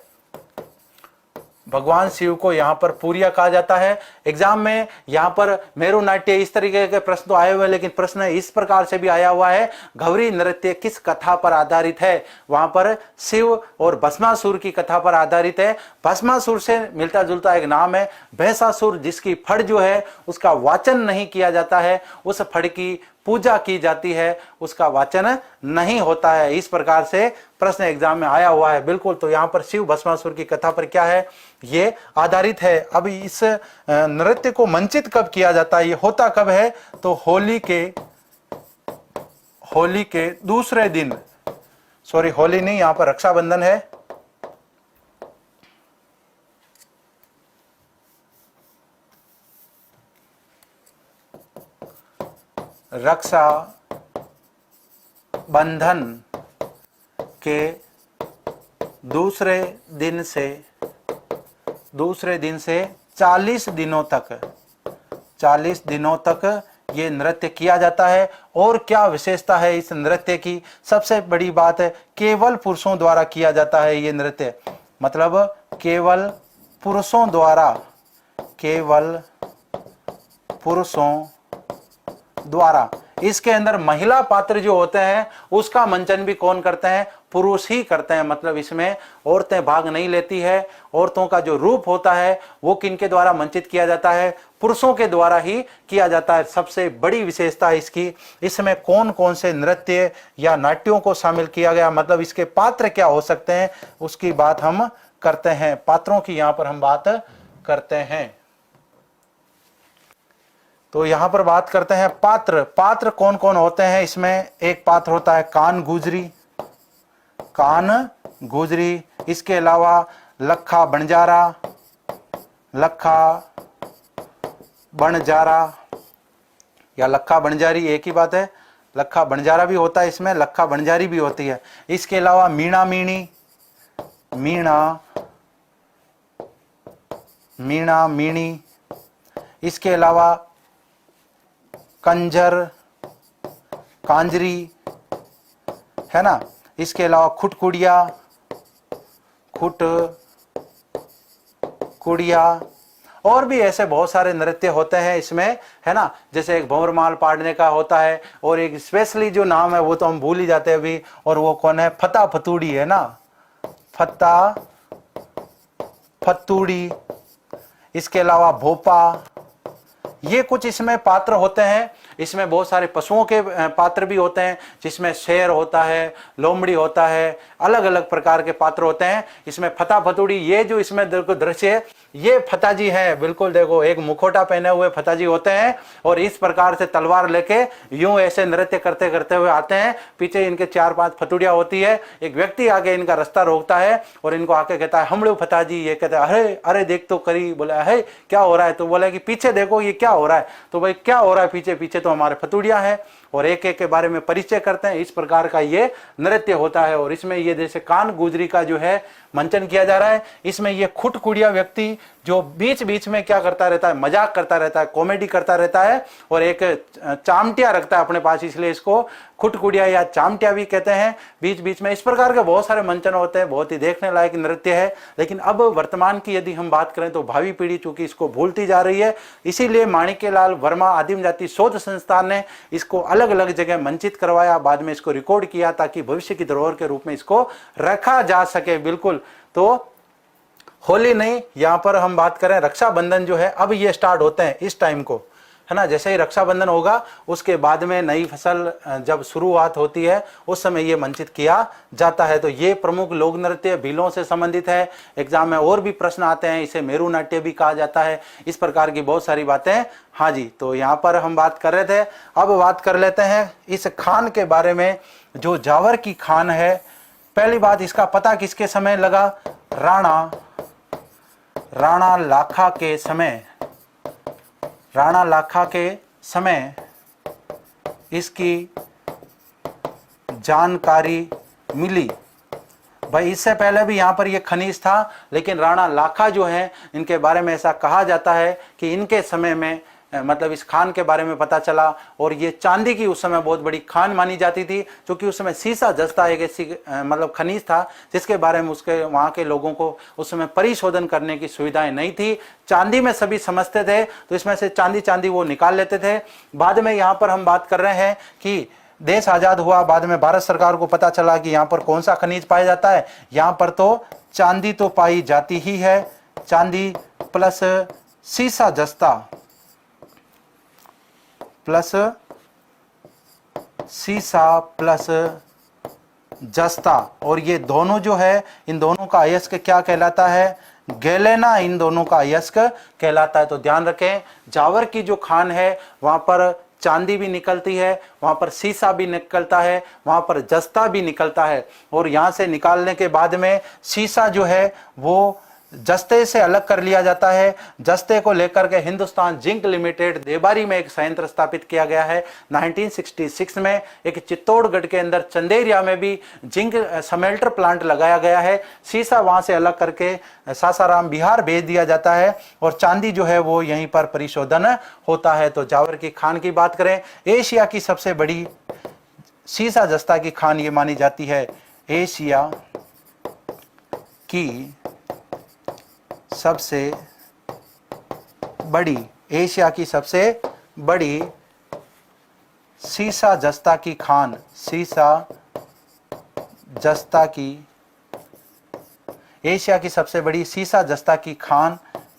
भगवान शिव को यहाँ पर पूरिया कहा जाता है। एग्जाम में यहाँ पर मेरु नाट्य इस तरीके के प्रश्न तो आए हुए हैं, लेकिन प्रश्न इस प्रकार से भी आया हुआ है, गौरी नृत्य किस कथा पर आधारित है? वहां पर शिव और भस्मासुर की कथा पर आधारित है। भस्मासुर से मिलता जुलता एक नाम है भैंसासुर, जिसकी फड़ जो है उसका वाचन नहीं किया जाता है, उस फड़ की पूजा की जाती है, उसका वाचन नहीं होता है। इस प्रकार से प्रश्न एग्जाम में आया हुआ है। बिल्कुल, तो यहाँ पर शिव भस्मासुर की कथा पर क्या है, ये आधारित है। अब इस नृत्य को मंचित कब किया जाता है, ये होता कब है? तो होली के दूसरे दिन, सॉरी होली नहीं, यहाँ पर रक्षाबंधन है। रक्षा बंधन के दूसरे दिन से 40 दिनों तक ये नृत्य किया जाता है। और क्या विशेषता है इस नृत्य की? सबसे बड़ी बात है केवल पुरुषों द्वारा किया जाता है ये नृत्य, मतलब केवल पुरुषों द्वारा। इसके अंदर महिला पात्र जो होते हैं उसका मंचन भी कौन करते हैं? पुरुष ही करते हैं। मतलब इसमें औरतें भाग नहीं लेती है। औरतों का जो रूप होता है वो किनके द्वारा मंचित किया जाता है? पुरुषों के द्वारा ही किया जाता है। सबसे बड़ी विशेषता इसकी, इसमें कौन कौन से नृत्य या नाट्यों को शामिल किया गया, मतलब इसके पात्र क्या हो सकते हैं, उसकी बात हम करते हैं। पात्रों की यहां पर हम बात करते हैं। तो यहां पर बात करते हैं पात्र कौन कौन होते हैं। इसमें एक पात्र होता है कान गुजरी, इसके अलावा लखा बणजारा या लखा बणजारी एक ही बात है। लखा बणजारा भी होता है इसमें, लखा बणजारी भी होती है। इसके अलावा मीणा मीणी, इसके अलावा कांजरी है ना। इसके अलावा खुटकुड़िया और भी ऐसे बहुत सारे नृत्य होते हैं इसमें, है ना। जैसे एक भंवरमाल पाड़ने का होता है, और एक स्पेशली जो नाम है वो तो हम भूल ही जाते हैं अभी, और वो कौन है? फत्ता फतूड़ी है ना, फत्ता फतूड़ी। इसके अलावा भोपा, ये कुछ इसमें पात्र होते हैं। इसमें बहुत सारे पशुओं के पात्र भी होते हैं, जिसमें शेर होता है, लोमड़ी होता है, अलग अलग प्रकार के पात्र होते हैं। इसमें फता फतूड़ी, ये जो इसमें दृश्य है ये फताजी है, बिल्कुल देखो एक मुखोटा पहने हुए फताजी होते हैं और इस प्रकार से तलवार लेके यूं ऐसे नृत्य करते करते हुए आते हैं। पीछे इनके 4-5 फतुड़िया होती है। एक व्यक्ति आके इनका रास्ता रोकता है और इनको आके कहता है हमड़ो फताजी। ये कहता है अरे अरे देख तो करी। बोले अरे क्या हो रहा है? तो बोला कि पीछे देखो ये क्या हो रहा है। तो भाई क्या हो रहा है पीछे? पीछे तो हमारे फतुड़िया है। और एक एक के बारे में परिचय करते हैं। इस प्रकार का ये नृत्य होता है। और इसमें ये जैसे कान गुजरी का जो है मंचन किया जा रहा है। इसमें ये खुटकुड़िया व्यक्ति जो बीच बीच में क्या करता रहता है, मजाक करता रहता है, कॉमेडी करता रहता है और एक चामटिया रखता है अपने पास, इसलिए इसको खुटकुड़िया या चामटिया भी कहते हैं। बीच बीच में इस प्रकार के बहुत सारे मंचन होते हैं। बहुत ही देखने लायक नृत्य है। लेकिन अब वर्तमान की यदि हम बात करें तो भावी पीढ़ी चूंकि इसको भूलती जा रही है, इसीलिए माणिक्यलाल वर्मा आदिम जाति शोध संस्थान ने इसको अलग अलग जगह मंचित करवाया, बाद में इसको रिकॉर्ड किया ताकि भविष्य की धरोहर के रूप में इसको रखा जा सके। बिल्कुल, तो होली नहीं, यहां पर हम बात करें रक्षाबंधन जो है, अब ये स्टार्ट होते हैं इस टाइम को, है ना। जैसे ही रक्षाबंधन होगा उसके बाद में नई फसल जब शुरुआत होती है उस समय ये मंचित किया जाता है। तो ये प्रमुख लोक नृत्य भीलों से संबंधित है। एग्जाम में और भी प्रश्न आते हैं, इसे मेरू नाट्य भी कहा जाता है। इस प्रकार की बहुत सारी बातें। हाँ जी, तो यहाँ पर हम बात कर रहे थे। अब बात कर लेते हैं इस खान के बारे में, जो जावर की खान है। पहली बात, इसका पता किसके समय लगा? राणा लाखा के समय। राणा लाखा के समय इसकी जानकारी मिली। भाई इससे पहले भी यहाँ पर ये खनिज था, लेकिन राणा लाखा जो है इनके बारे में ऐसा कहा जाता है कि इनके समय में मतलब इस खान के बारे में पता चला। और ये चांदी की उस समय बहुत बड़ी खान मानी जाती थी, क्योंकि उस समय सीसा जस्ता एक ऐसी मतलब खनिज था जिसके बारे में उसके वहाँ के लोगों को उस समय परिशोधन करने की सुविधाएं नहीं थी। चांदी में सभी समझते थे, तो इसमें से चांदी वो निकाल लेते थे। बाद में यहाँ पर हम बात कर रहे हैं कि देश आजाद हुआ, बाद में भारत सरकार को पता चला कि यहाँ पर कौन सा खनिज पाया जाता है। यहाँ पर तो चांदी तो पाई जाती ही है, चांदी प्लस सीसा जस्ता प्लस सीसा प्लस जस्ता, और ये दोनों जो है इन दोनों का अयस्क क्या कहलाता है? गैलेना इन दोनों का अयस्क कहलाता है। तो ध्यान रखें, जावर की जो खान है वहां पर चांदी भी निकलती है, वहां पर सीसा भी निकलता है, वहां पर जस्ता भी निकलता है। और यहां से निकालने के बाद में सीसा जो है वो जस्ते से अलग कर लिया जाता है। जस्ते को लेकर के हिंदुस्तान जिंक लिमिटेड देबारी में एक संयंत्र स्थापित किया गया है 1966 में। एक चित्तौड़गढ़ के अंदर चंदेरिया में भी जिंक समेल्टर प्लांट लगाया गया है। सीसा वहां से अलग करके सासाराम बिहार भेज दिया जाता है और चांदी जो है वो यहीं पर परिशोधन होता है। तो जावर की खान की बात करें, एशिया की सबसे बड़ी सीसा जस्ता की खान ये मानी जाती है। एशिया की सबसे बड़ी सीसा जस्ता की खान, सीसा जस्ता की एशिया की सबसे बड़ी सीसा जस्ता की खान,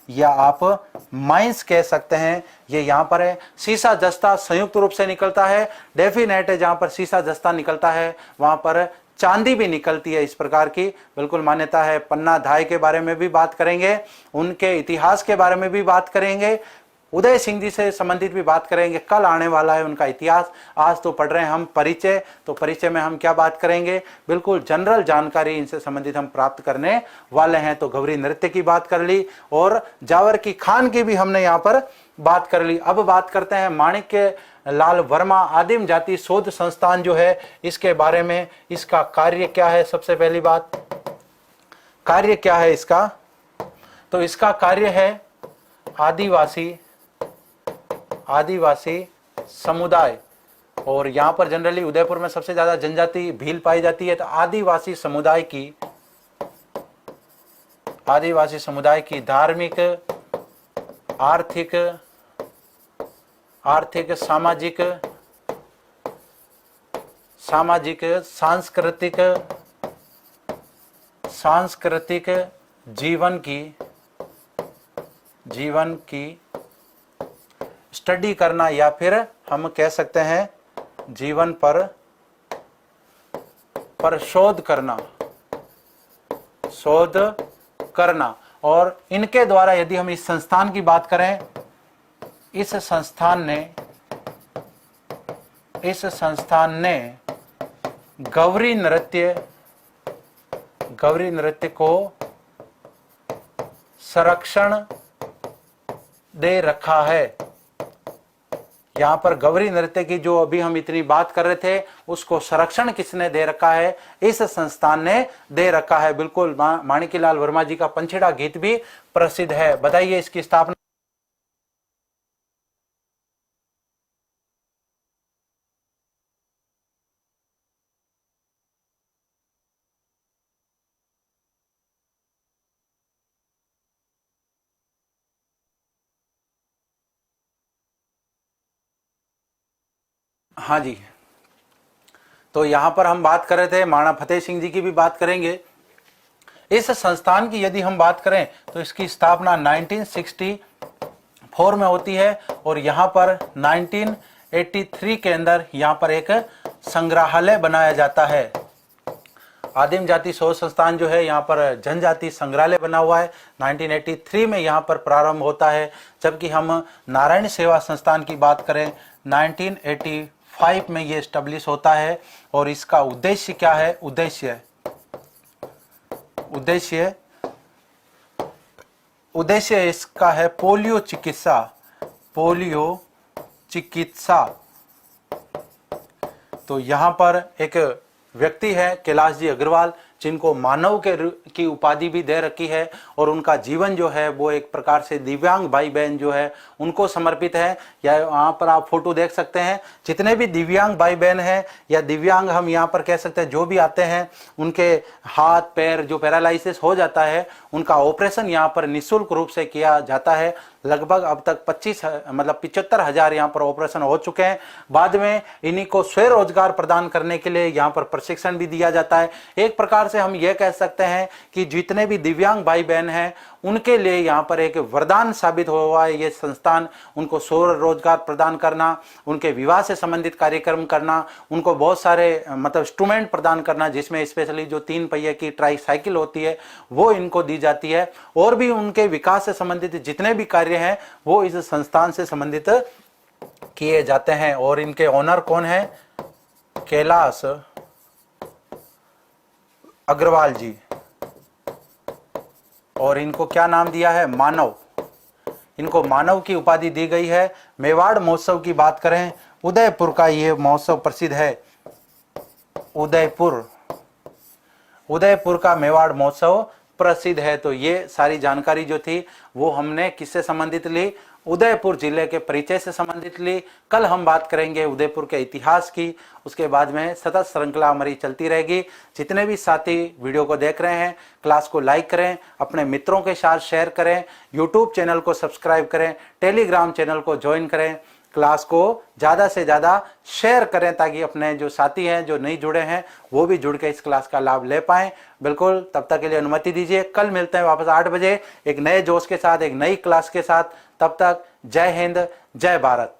या आप माइंस कह सकते हैं, ये यहां पर है। सीसा जस्ता संयुक्त रूप से निकलता है। डेफिनेट है, जहां पर सीसा जस्ता निकलता है वहां पर चांदी भी निकलती है। इस प्रकार की बिल्कुल मान्यता है। पन्ना धाय के बारे में भी बात करेंगे, उनके इतिहास के बारे में भी बात करेंगे, उदय सिंह जी से संबंधित भी बात करेंगे। कल आने वाला है उनका इतिहास, आज तो पढ़ रहे हैं हम परिचय। तो परिचय में हम क्या बात करेंगे? बिल्कुल जनरल जानकारी इनसे संबंधित हम प्राप्त करने वाले हैं। तो गौरी नृत्य की बात कर ली और जावर की खान की भी हमने यहाँ पर बात कर ली। अब बात करते हैं माणिक्य लाल वर्मा आदिम जाति शोध संस्थान जो है, इसके बारे में। इसका कार्य क्या है? सबसे पहली बात, कार्य क्या है इसका? तो इसका कार्य है आदिवासी समुदाय। और यहां पर जनरली उदयपुर में सबसे ज्यादा जनजाति भील पाई जाती है। तो आदिवासी समुदाय की धार्मिक, आर्थिक, सामाजिक, सांस्कृतिक जीवन की स्टडी करना, या फिर हम कह सकते हैं जीवन पर शोध करना। और इनके द्वारा यदि हम इस संस्थान की बात करें, इस संस्थान ने गौरी नृत्य को संरक्षण दे रखा है। यहां पर गौरी नृत्य की जो अभी हम इतनी बात कर रहे थे, उसको संरक्षण किसने दे रखा है? इस संस्थान ने दे रखा है। बिल्कुल, माणिक्यलाल वर्मा जी का पंछेड़ा गीत भी प्रसिद्ध है। बताइए इसकी स्थापना। हाँ जी, तो यहां पर हम बात कर रहे थे, महाराणा फतेह सिंह जी की भी बात करेंगे। इस संस्थान की यदि हम बात करें तो इसकी स्थापना 1964 में होती है और यहां पर 1983 के अंदर यहां पर एक संग्रहालय बनाया जाता है। आदिम जाति शोध संस्थान जो है, यहाँ पर जनजाति संग्रहालय बना हुआ है। 1983 में यहाँ पर प्रारंभ होता है। जबकि हम नारायण सेवा संस्थान की बात करें, 1985 में ये एस्टेब्लिश होता है। और इसका उद्देश्य क्या है? उद्देश्य इसका है पोलियो चिकित्सा। तो यहाँ पर एक व्यक्ति है कैलाश जी अग्रवाल, जिनको मानव की उपाधि भी दे रखी है और उनका जीवन जो है वो एक प्रकार से दिव्यांग भाई बहन जो है उनको समर्पित है। या यहाँ पर आप फोटो देख सकते हैं, जितने भी दिव्यांग भाई बहन हैं या दिव्यांग हम यहाँ पर कह सकते हैं, जो भी आते हैं, उनके हाथ पैर जो पैरालाइसिस हो जाता है, उनका ऑपरेशन यहाँ पर निःशुल्क रूप से किया जाता है। लगभग अब तक 75,000 यहाँ पर ऑपरेशन हो चुके हैं। बाद में इन्हीं को स्वरोजगार प्रदान करने के लिए यहाँ पर प्रशिक्षण भी दिया जाता है। एक प्रकार से हम ये कह सकते हैं कि जितने भी दिव्यांग भाई बहन हैं उनके लिए यहाँ पर एक वरदान साबित हुआ है ये संस्थान। उनको स्वरोजगार प्रदान करना, उनके विवाह से संबंधित कार्यक्रम करना, उनको बहुत सारे इंस्ट्रूमेंट प्रदान करना, जिसमें स्पेशली जो 3 पहिए की ट्राईसाइकिल होती है वो इनको दी जाती है। और भी उनके विकास से संबंधित जितने भी कार्य हैं वो इस संस्थान से संबंधित किए जाते हैं। और इनके ओनर कौन है? कैलाश अग्रवाल जी। और इनको क्या नाम दिया है? मानव। इनको मानव की उपाधि दी गई है। मेवाड़ महोत्सव की बात करें, उदयपुर का ये महोत्सव प्रसिद्ध है। उदयपुर का मेवाड़ महोत्सव प्रसिद्ध है। तो ये सारी जानकारी जो थी वो हमने किससे संबंधित ली? उदयपुर जिले के परिचय से संबंधित ली। कल हम बात करेंगे उदयपुर के इतिहास की। उसके बाद में सतत श्रृंखला हमारी चलती रहेगी। जितने भी साथी वीडियो को देख रहे हैं, क्लास को लाइक करें, अपने मित्रों के साथ शेयर करें, यूट्यूब चैनल को सब्सक्राइब करें, टेलीग्राम चैनल को ज्वाइन करें, क्लास को ज़्यादा से ज़्यादा शेयर करें ताकि अपने जो साथी हैं जो नहीं जुड़े हैं वो भी जुड़ के इस क्लास का लाभ ले पाएं। बिल्कुल, तब तक के लिए अनुमति दीजिए। कल मिलते हैं वापस 8 बजे एक नए जोश के साथ, एक नई क्लास के साथ। तब तक जय हिंद, जय भारत।